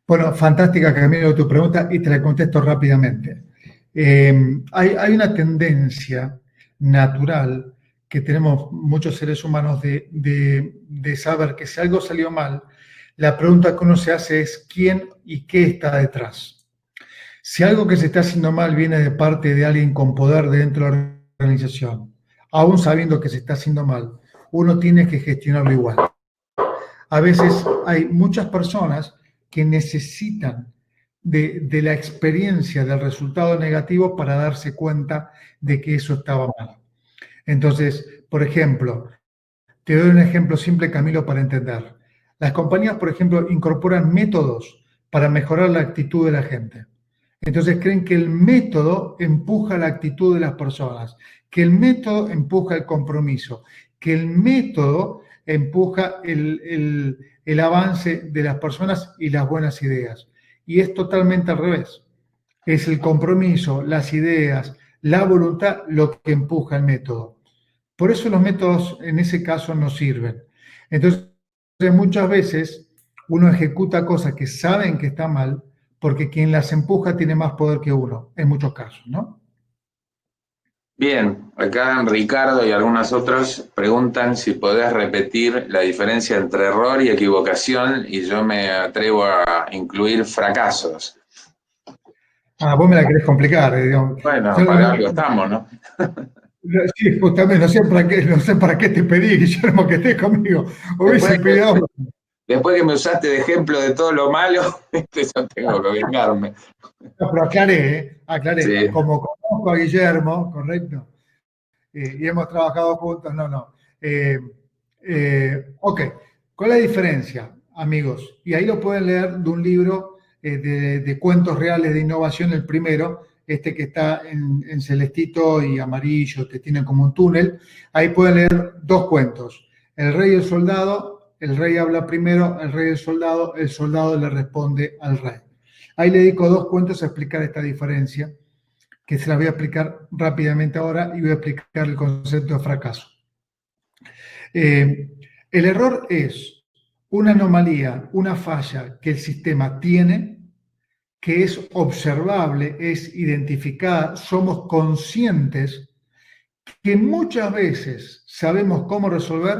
Speaker 1: Bueno, fantástica, Camilo, tu pregunta y te la contesto rápidamente. Hay una tendencia natural que tenemos muchos seres humanos de saber que si algo salió mal, la pregunta que uno se hace es ¿quién y qué está detrás? Si algo que se está haciendo mal viene de parte de alguien con poder dentro de la organización, aún sabiendo que se está haciendo mal, uno tiene que gestionarlo igual. A veces hay muchas personas que necesitan de la experiencia del resultado negativo para darse cuenta de que eso estaba mal. Entonces, por ejemplo, te doy un ejemplo simple, Camilo, para entender. Las compañías, por ejemplo, incorporan métodos para mejorar la actitud de la gente. Entonces creen que el método empuja la actitud de las personas, que el método empuja el compromiso, que el método empuja el avance de las personas y las buenas ideas. Y es totalmente al revés. Es el compromiso, las ideas, la voluntad lo que empuja el método. Por eso los métodos en ese caso no sirven. Entonces, muchas veces uno ejecuta cosas que saben que está mal, porque quien las empuja tiene más poder que uno, en muchos casos, ¿no?
Speaker 2: Bien, acá Ricardo y algunos otros preguntan si podés repetir la diferencia entre error y equivocación, y yo me atrevo a incluir fracasos.
Speaker 1: Ah, vos me la querés complicar, digamos.
Speaker 2: Bueno, para algo estamos, ¿no?
Speaker 1: Sí, justamente, no sé para qué te pedí, Guillermo, que estés conmigo.
Speaker 2: Después que me usaste de ejemplo de todo lo malo, yo tengo que vengarme.
Speaker 1: No, pero aclaré.
Speaker 2: Sí.
Speaker 1: Como conozco a Guillermo, correcto, y hemos trabajado juntos, no. Ok, ¿cuál es la diferencia, amigos? Y ahí lo pueden leer de un libro de cuentos reales de innovación, el primero, este que está en celestito y amarillo, que tiene como un túnel. Ahí pueden leer dos cuentos. El rey y el soldado, el rey habla primero, el rey y el soldado le responde al rey. Ahí le dedico dos cuentos a explicar esta diferencia, que se la voy a explicar rápidamente ahora y voy a explicar el concepto de fracaso. El error es una anomalía, una falla que el sistema tiene, que es observable, es identificada, somos conscientes que muchas veces sabemos cómo resolver,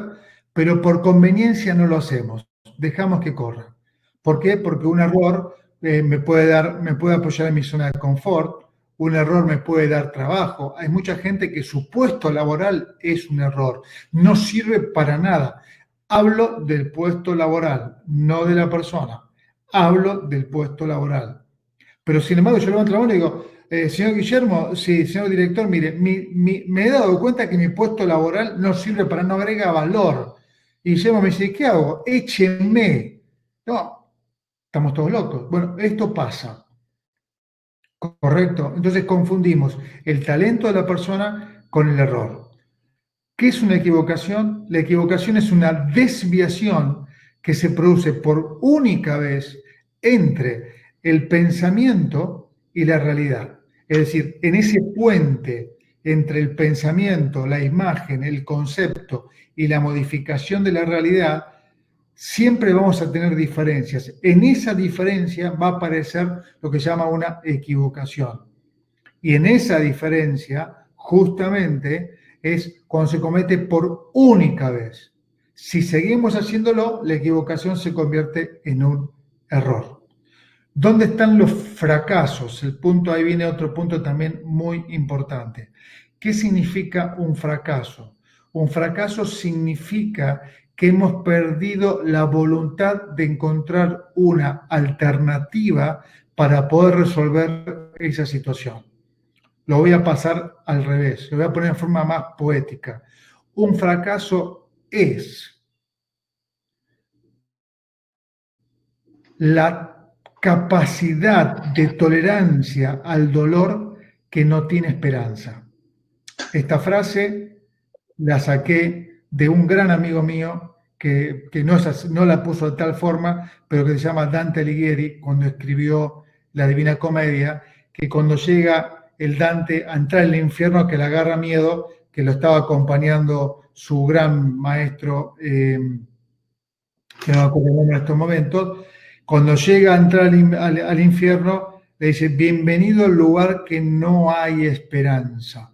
Speaker 1: pero por conveniencia no lo hacemos, dejamos que corra. ¿Por qué? Porque un error me puede apoyar en mi zona de confort, un error me puede dar trabajo. Hay mucha gente que su puesto laboral es un error, no sirve para nada. Hablo del puesto laboral, no de la persona. Hablo del puesto laboral. Pero sin embargo, yo levanto la mano y digo, señor Guillermo, sí, señor director, mire, me he dado cuenta que mi puesto laboral no sirve para, no agrega valor. Y Guillermo me dice, ¿qué hago? Échenme. No, estamos todos locos. Bueno, esto pasa. Correcto. Entonces confundimos el talento de la persona con el error. ¿Qué es una equivocación? La equivocación es una desviación que se produce por única vez entre el pensamiento y la realidad. Es decir, en ese puente entre el pensamiento, la imagen, el concepto y la modificación de la realidad, siempre vamos a tener diferencias. En esa diferencia va a aparecer lo que se llama una equivocación. Y en esa diferencia, justamente, es cuando se comete por única vez. Si seguimos haciéndolo, la equivocación se convierte en un error. ¿Dónde están los fracasos? El punto, ahí viene otro punto también muy importante. ¿Qué significa un fracaso? Un fracaso significa que hemos perdido la voluntad de encontrar una alternativa para poder resolver esa situación. Lo voy a pasar al revés, lo voy a poner en forma más poética. Un fracaso es la capacidad de tolerancia al dolor que no tiene esperanza. Esta frase la saqué de un gran amigo mío que no la puso de tal forma, pero que se llama Dante Alighieri, cuando escribió la Divina Comedia, que cuando llega el Dante a entrar en el infierno, que le agarra miedo, que lo estaba acompañando su gran maestro, que no me acuerdo en estos momentos. Cuando llega a entrar al infierno, le dice, bienvenido al lugar que no hay esperanza.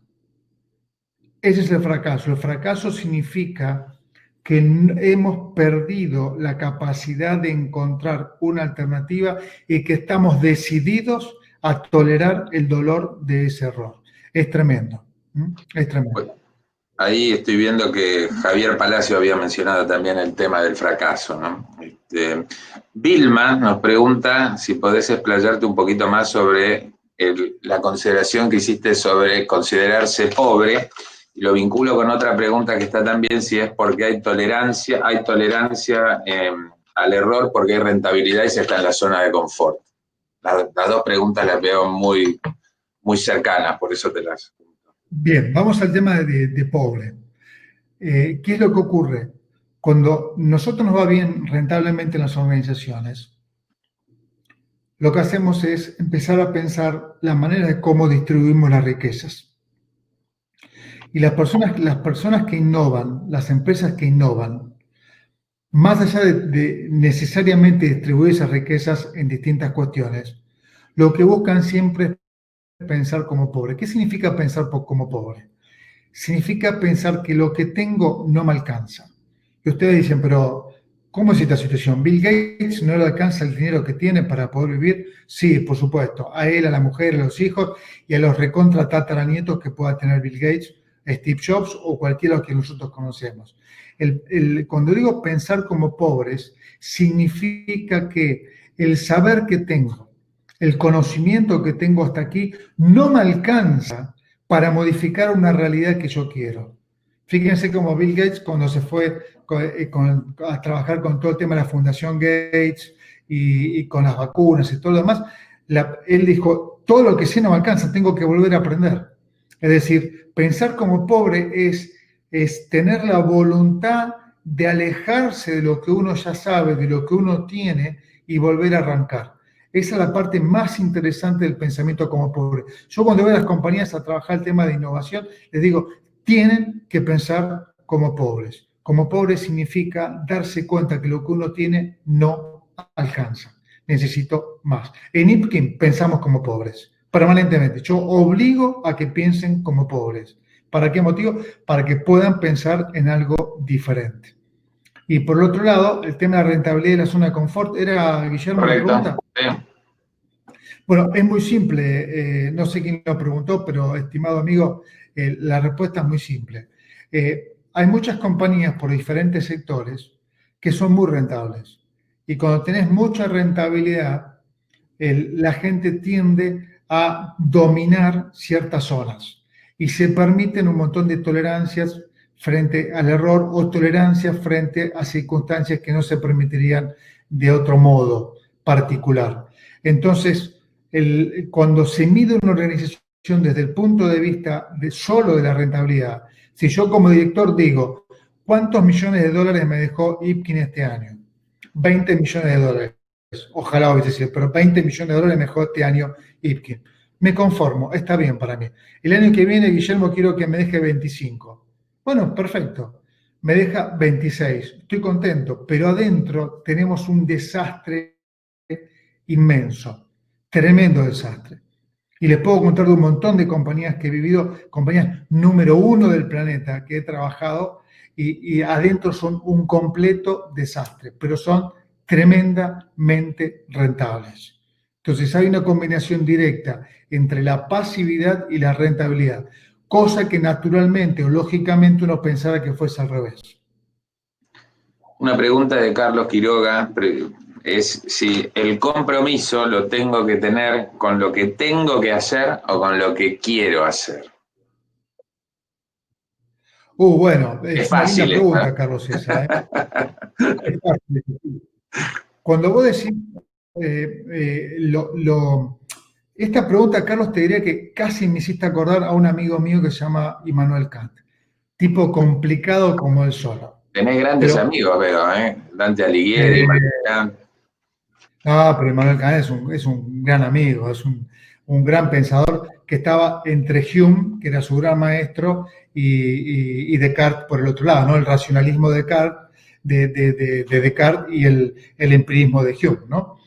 Speaker 1: Ese es el fracaso. El fracaso significa que hemos perdido la capacidad de encontrar una alternativa y que estamos decididos a tolerar el dolor de ese error. Es tremendo. Es tremendo.
Speaker 2: Bueno, ahí estoy viendo que Javier Palacio había mencionado también el tema del fracaso, ¿no? Vilma nos pregunta si podés explayarte un poquito más sobre la consideración que hiciste sobre considerarse pobre, y lo vinculo con otra pregunta que está también, si es porque hay tolerancia al error, porque hay rentabilidad y se está en la zona de confort. Las dos preguntas las veo muy, muy cercanas, por eso te las...
Speaker 1: Bien, vamos al tema de pobre. ¿Qué es lo que ocurre? Cuando nosotros nos va bien rentablemente en las organizaciones, lo que hacemos es empezar a pensar la manera de cómo distribuimos las riquezas. Y las personas que innovan, las empresas que innovan, más allá de necesariamente distribuir esas riquezas en distintas cuestiones, lo que buscan siempre es pensar como pobre. ¿Qué significa pensar como pobre? Significa pensar que lo que tengo no me alcanza. Y ustedes dicen, pero ¿cómo es esta situación? ¿Bill Gates no le alcanza el dinero que tiene para poder vivir? Sí, por supuesto. A él, a la mujer, a los hijos y a los recontra tataranietos que pueda tener Bill Gates, Steve Jobs o cualquiera que nosotros conocemos. Cuando digo pensar como pobres, significa que el saber que tengo, el conocimiento que tengo hasta aquí, no me alcanza para modificar una realidad que yo quiero. Fíjense cómo Bill Gates, cuando se fue a trabajar con todo el tema de la Fundación Gates y con las vacunas y todo lo demás, él dijo, todo lo que sé no me alcanza, tengo que volver a aprender. Es decir, pensar como pobre es tener la voluntad de alejarse de lo que uno ya sabe, de lo que uno tiene y volver a arrancar. Esa es la parte más interesante del pensamiento como pobre. Yo cuando voy a las compañías a trabajar el tema de innovación, les digo, tienen que pensar como pobres. Como pobres significa darse cuenta que lo que uno tiene no alcanza. Necesito más. En Ipkin pensamos como pobres, permanentemente. Yo obligo a que piensen como pobres. ¿Para qué motivo? Para que puedan pensar en algo diferente. Y por el otro lado, el tema de la rentabilidad de la zona de confort, ¿era, Guillermo,
Speaker 2: Correcto.
Speaker 1: la pregunta?
Speaker 2: Sí.
Speaker 1: Bueno, es muy simple. No sé quién lo preguntó, pero estimado amigo, la respuesta es muy simple. Hay muchas compañías por diferentes sectores que son muy rentables. Y cuando tenés mucha rentabilidad, la gente tiende a dominar ciertas zonas y se permiten un montón de tolerancias frente al error o tolerancias frente a circunstancias que no se permitirían de otro modo particular. Entonces, cuando se mide una organización desde el punto de vista solo de la rentabilidad, si yo como director digo, ¿cuántos millones de dólares me dejó Ipkin este año? 20 millones de dólares. Ojalá hubiese sido, pero 20 millones de dólares mejor este año Ipkin. Me conformo, está bien para mí. El año que viene, Guillermo, quiero que me deje 25. Bueno, perfecto. Me deja 26. Estoy contento, pero adentro tenemos un desastre inmenso, tremendo desastre. Y les puedo contar de un montón de compañías que he vivido, compañías número 1 del planeta que he trabajado y adentro son un completo desastre, pero son tremendamente rentables. Entonces hay una combinación directa entre la pasividad y la rentabilidad, cosa que naturalmente o lógicamente uno pensaba que fuese al revés.
Speaker 2: Una pregunta de Carlos Quiroga es si el compromiso lo tengo que tener con lo que tengo que hacer o con lo que quiero hacer.
Speaker 1: Bueno, es una linda pregunta,
Speaker 2: ¿eh?
Speaker 1: Carlos, esa. Es fácil. Cuando vos decís, esta pregunta, Carlos, te diría que casi me hiciste acordar a un amigo mío que se llama Immanuel Kant, tipo complicado como él solo.
Speaker 2: Tenés grandes amigos, veo, ¿eh? Dante Alighieri, Kant.
Speaker 1: No, pero Immanuel Kant es un gran amigo, es un gran pensador que estaba entre Hume, que era su gran maestro, y Descartes por el otro lado, ¿no? El racionalismo de Descartes y el empirismo de Hume, ¿no?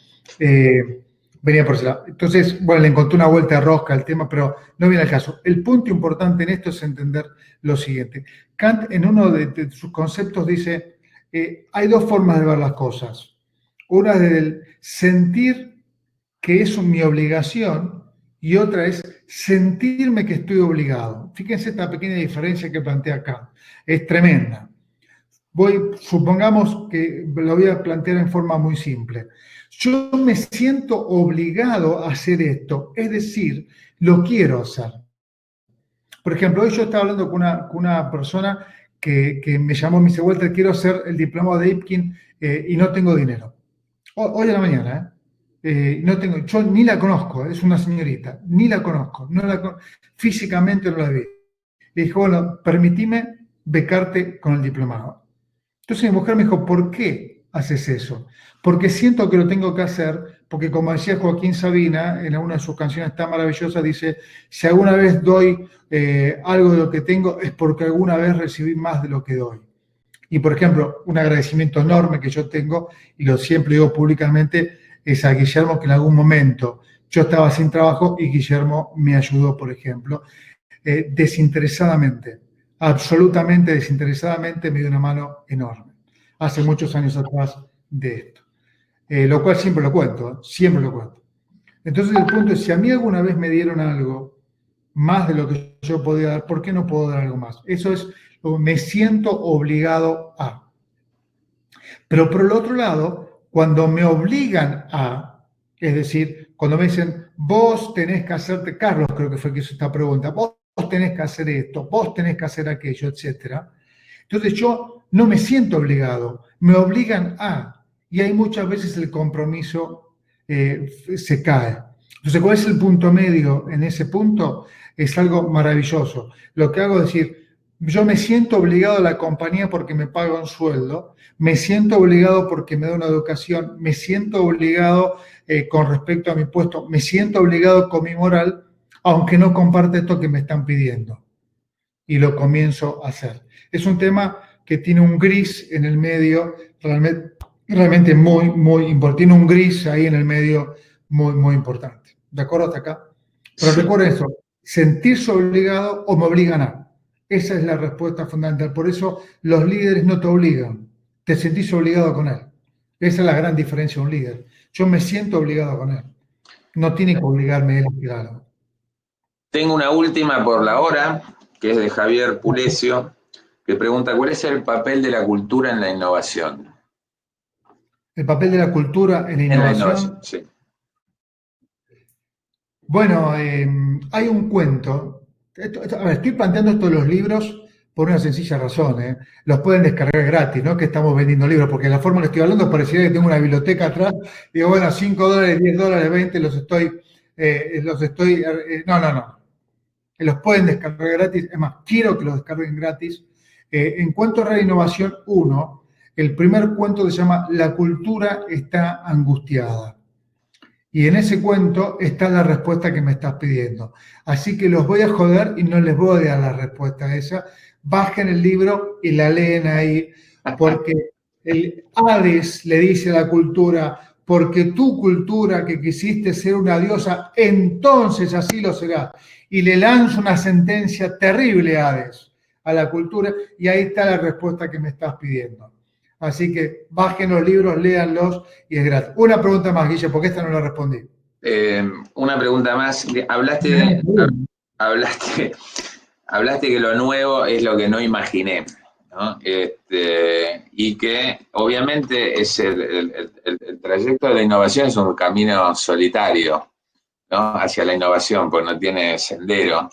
Speaker 1: Venía por ese lado. Entonces, bueno, le encontré una vuelta de rosca al tema, pero no viene al caso. El punto importante en esto es entender lo siguiente. Kant, en uno de sus conceptos, dice, hay dos formas de ver las cosas. Una es del sentir que es mi obligación y otra es sentirme que estoy obligado. Fíjense esta pequeña diferencia que plantea acá. Es tremenda. Supongamos que lo voy a plantear en forma muy simple. Yo me siento obligado a hacer esto, es decir, lo quiero hacer. Por ejemplo, hoy yo estaba hablando con una persona que me llamó, me dice, Walter, quiero hacer el diplomado de Ipkin y no tengo dinero. Hoy a la mañana, no tengo, yo ni la conozco, es una señorita, ni la conozco, físicamente no la vi. Le dije, bueno, permitime becarte con el diplomado. Entonces mi mujer me dijo, ¿por qué haces eso? Porque siento que lo tengo que hacer, porque como decía Joaquín Sabina, en una de sus canciones tan maravillosas, dice, si alguna vez doy algo de lo que tengo, es porque alguna vez recibí más de lo que doy. Y, por ejemplo, un agradecimiento enorme que yo tengo, y lo siempre digo públicamente, es a Guillermo, que en algún momento yo estaba sin trabajo y Guillermo me ayudó, por ejemplo, desinteresadamente, absolutamente desinteresadamente, me dio una mano enorme. Hace muchos años atrás de esto. Lo cual siempre lo cuento, siempre lo cuento. Entonces el punto es, si a mí alguna vez me dieron algo más de lo que yo podía dar, ¿por qué no puedo dar algo más? Eso es, me siento obligado a. Pero por el otro lado, cuando me obligan a, es decir, cuando me dicen, vos tenés que hacerte, Carlos creo que fue que hizo esta pregunta, vos tenés que hacer esto, vos tenés que hacer aquello, etc. Entonces yo no me siento obligado, me obligan a, y hay muchas veces el compromiso se cae. Entonces, ¿cuál es el punto medio en ese punto? Es algo maravilloso. Lo que hago es decir, yo me siento obligado a la compañía porque me paga un sueldo, me siento obligado porque me da una educación, me siento obligado con respecto a mi puesto, me siento obligado con mi moral, aunque no comparte esto que me están pidiendo. Y lo comienzo a hacer. Es un tema que tiene un gris en el medio, realmente muy, muy importante. Tiene un gris ahí en el medio muy, muy importante. ¿De acuerdo hasta acá? Pero
Speaker 2: Sí.
Speaker 1: recuerden eso, sentirse obligado o me obligan a. Esa es la respuesta fundamental. Por eso los líderes no te obligan, te sentís obligado con él. Esa es la gran diferencia de un líder. Yo me siento obligado con él. No tiene que obligarme él a hacer algo.
Speaker 2: Tengo una última por la hora, que es de Javier Pulesio, que pregunta, ¿cuál es el papel de la cultura en la innovación?
Speaker 1: El papel de la cultura en la
Speaker 2: En la innovación,
Speaker 1: innovación.
Speaker 2: sí.
Speaker 1: Bueno, hay un cuento. A ver, estoy planteando esto de los libros por una sencilla razón. Los pueden descargar gratis, no que estamos vendiendo libros, porque la forma en que estoy hablando pareciera que tengo una biblioteca atrás. Digo, bueno, $5, $10, 20, los estoy. No. Los pueden descargar gratis. Es más, quiero que los descarguen gratis. En Cuentos de Innovación 1, el primer cuento se llama La cultura está angustiada. Y en ese cuento está la respuesta que me estás pidiendo. Así que los voy a joder y no les voy a dar la respuesta a esa. Bajen el libro y la leen ahí, porque el Hades le dice a la cultura, porque tu cultura que quisiste ser una diosa, entonces así lo será. Y le lanzo una sentencia terrible, Hades, a la cultura, y ahí está la respuesta que me estás pidiendo. Así que bajen los libros, léanlos y es gratis. Una pregunta más, Guille, porque esta no la respondí.
Speaker 2: Una pregunta más. Hablaste que lo nuevo es lo que no imaginé, ¿no? Y que obviamente es el trayecto de la innovación es un camino solitario, ¿no? Hacia la innovación, pues no tiene sendero.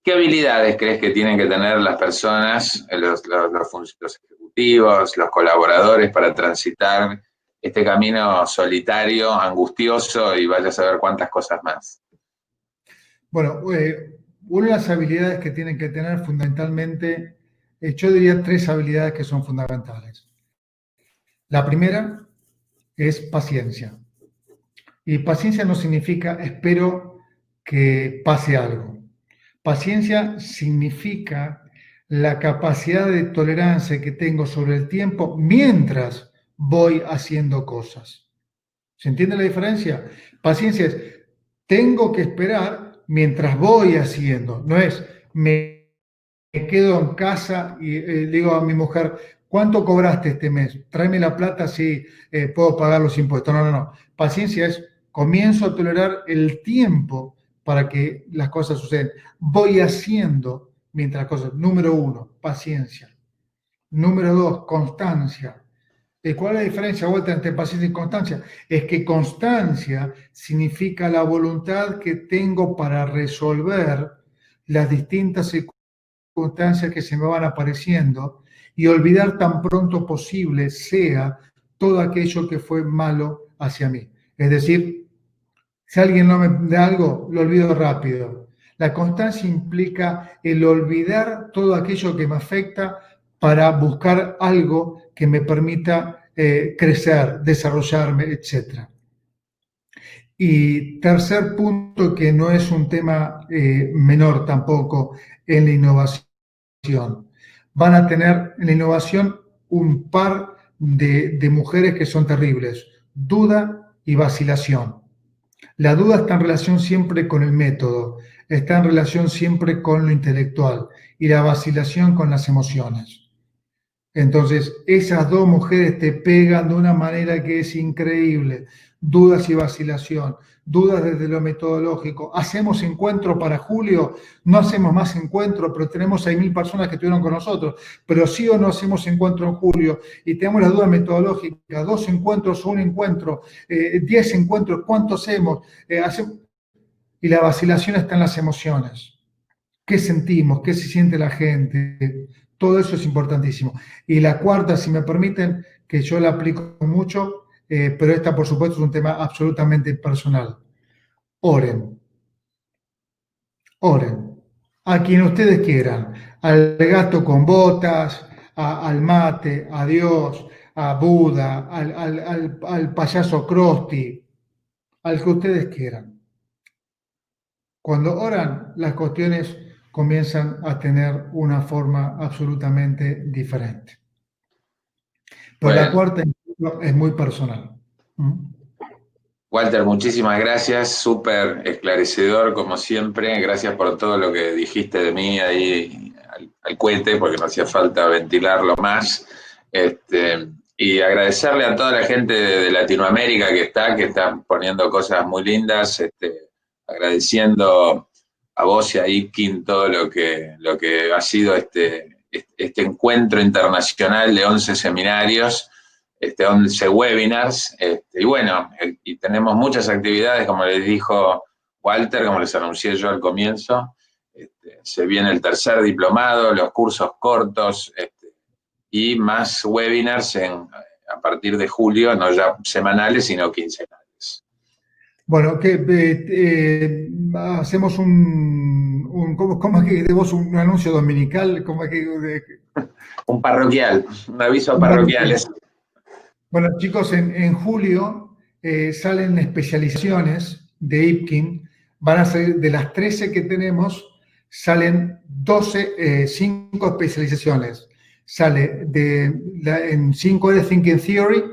Speaker 2: ¿Qué habilidades crees que tienen que tener las personas, los ejecutivos, los colaboradores para transitar este camino solitario, angustioso y vaya a saber cuántas cosas más?
Speaker 1: Bueno, una de las habilidades que tienen que tener fundamentalmente, yo diría 3 habilidades que son fundamentales. La primera es paciencia. Y paciencia no significa espero que pase algo. Paciencia significa la capacidad de tolerancia que tengo sobre el tiempo mientras voy haciendo cosas. ¿Se entiende la diferencia? Paciencia es, tengo que esperar mientras voy haciendo. No es, me quedo en casa y digo a mi mujer, ¿cuánto cobraste este mes? Tráeme la plata si puedo pagar los impuestos. No. Paciencia es, comienzo a tolerar el tiempo para que las cosas suceden. Voy haciendo mientras las cosas. Número 1, paciencia. Número 2, constancia. ¿Cuál es la diferencia, Walter, entre paciencia y constancia? Es que constancia significa la voluntad que tengo para resolver las distintas circunstancias que se me van apareciendo y olvidar tan pronto posible sea todo aquello que fue malo hacia mí. Es decir, si alguien no me da algo, lo olvido rápido. La constancia implica el olvidar todo aquello que me afecta para buscar algo que me permita crecer, desarrollarme, etc. Y tercer punto, que no es un tema menor tampoco en la innovación. Van a tener en la innovación un par de mujeres que son terribles, duda y vacilación. La duda está en relación siempre con el método, está en relación siempre con lo intelectual y la vacilación con las emociones. Entonces, esas 2 mujeres te pegan de una manera que es increíble. Dudas y vacilación, dudas desde lo metodológico. ¿Hacemos encuentro para julio? No hacemos más encuentro, pero tenemos 6.000 personas que estuvieron con nosotros. Pero sí o no hacemos encuentro en julio y tenemos las dudas metodológicas. 2 encuentros o 1 encuentro, 10 encuentros, ¿cuánto hacemos? Y la vacilación está en las emociones. qué sentimos, qué se siente la gente. Todo eso es importantísimo. Y la cuarta, si me permiten, que yo la aplico mucho, pero esta, por supuesto, es un tema absolutamente personal. Oren, oren, a quien ustedes quieran, al gato con botas, al mate, a Dios, a Buda, al payaso Krusty, al que ustedes quieran. Cuando oran, las cuestiones comienzan a tener una forma absolutamente diferente. Pero la
Speaker 2: Bueno,
Speaker 1: cuarta es muy personal. ¿Mm?
Speaker 2: Walter, muchísimas gracias, súper esclarecedor como siempre. Gracias por todo lo que dijiste de mí ahí al cohete, porque no hacía falta ventilarlo más. Y agradecerle a toda la gente de Latinoamérica que está poniendo cosas muy lindas, agradeciendo a vos y a Ipkin todo lo que ha sido este encuentro internacional de 11 seminarios, 11 webinars, y bueno, y tenemos muchas actividades, como les dijo Walter, como les anuncié yo al comienzo, se viene el tercer diplomado, los cursos cortos, y más webinars a partir de julio, no ya semanales, sino quincenales.
Speaker 1: Bueno, hacemos ¿cómo es que tenemos un anuncio dominical? ¿Cómo es que,
Speaker 2: Un parroquial, un aviso a parroquiales.
Speaker 1: Bueno, chicos, en julio salen especializaciones de Ipkin. Van a salir de las 13 que tenemos, salen 12, 5 especializaciones. Sale en 5 de Thinking Theory,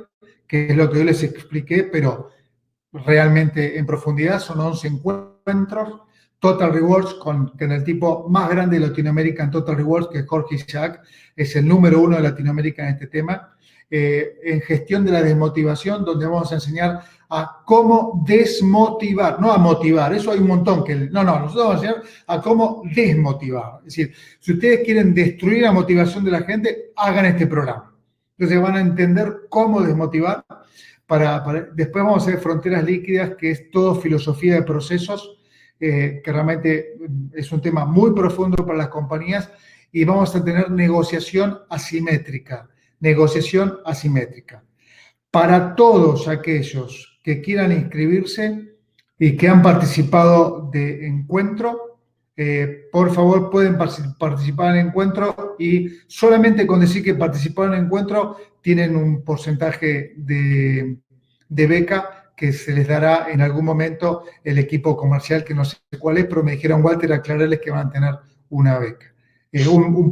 Speaker 1: que es lo que yo les expliqué, pero realmente en profundidad, son 11 encuentros. Total Rewards, con el tipo más grande de Latinoamérica en Total Rewards, que es Jorge Isaac, es el número 1 de Latinoamérica en este tema. En gestión de la desmotivación, donde vamos a enseñar a cómo desmotivar, no a motivar, eso hay un montón nosotros vamos a enseñar a cómo desmotivar. Es decir, si ustedes quieren destruir la motivación de la gente, hagan este programa. Entonces van a entender cómo desmotivar. Después vamos a ver Fronteras Líquidas, que es todo filosofía de procesos, que realmente es un tema muy profundo para las compañías, y vamos a tener negociación asimétrica. Para todos aquellos que quieran inscribirse y que han participado de encuentro, por favor pueden participar en encuentro, y solamente con decir que participaron en encuentro tienen un porcentaje de beca que se les dará en algún momento el equipo comercial, que no sé cuál es, pero me dijeron, Walter, aclararles que van a tener una beca. Un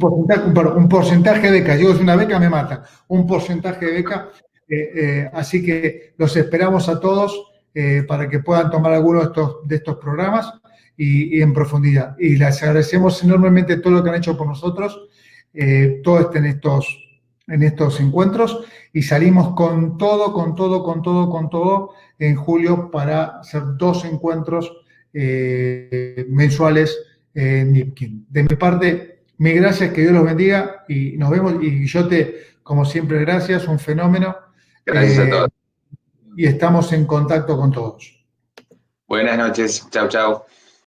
Speaker 1: porcentaje de beca. Yo, si una beca me mata. Un porcentaje de beca. Así que los esperamos a todos para que puedan tomar alguno de estos programas y en profundidad. Y les agradecemos enormemente todo lo que han hecho por nosotros, todo en estos encuentros, y salimos con todo en julio para hacer 2 encuentros mensuales en Ipkin. De mi parte, mil gracias, que Dios los bendiga y nos vemos. Y yo como siempre, gracias, un fenómeno.
Speaker 2: Gracias a todos.
Speaker 1: Y estamos en contacto con todos.
Speaker 2: Buenas noches, chau, chau.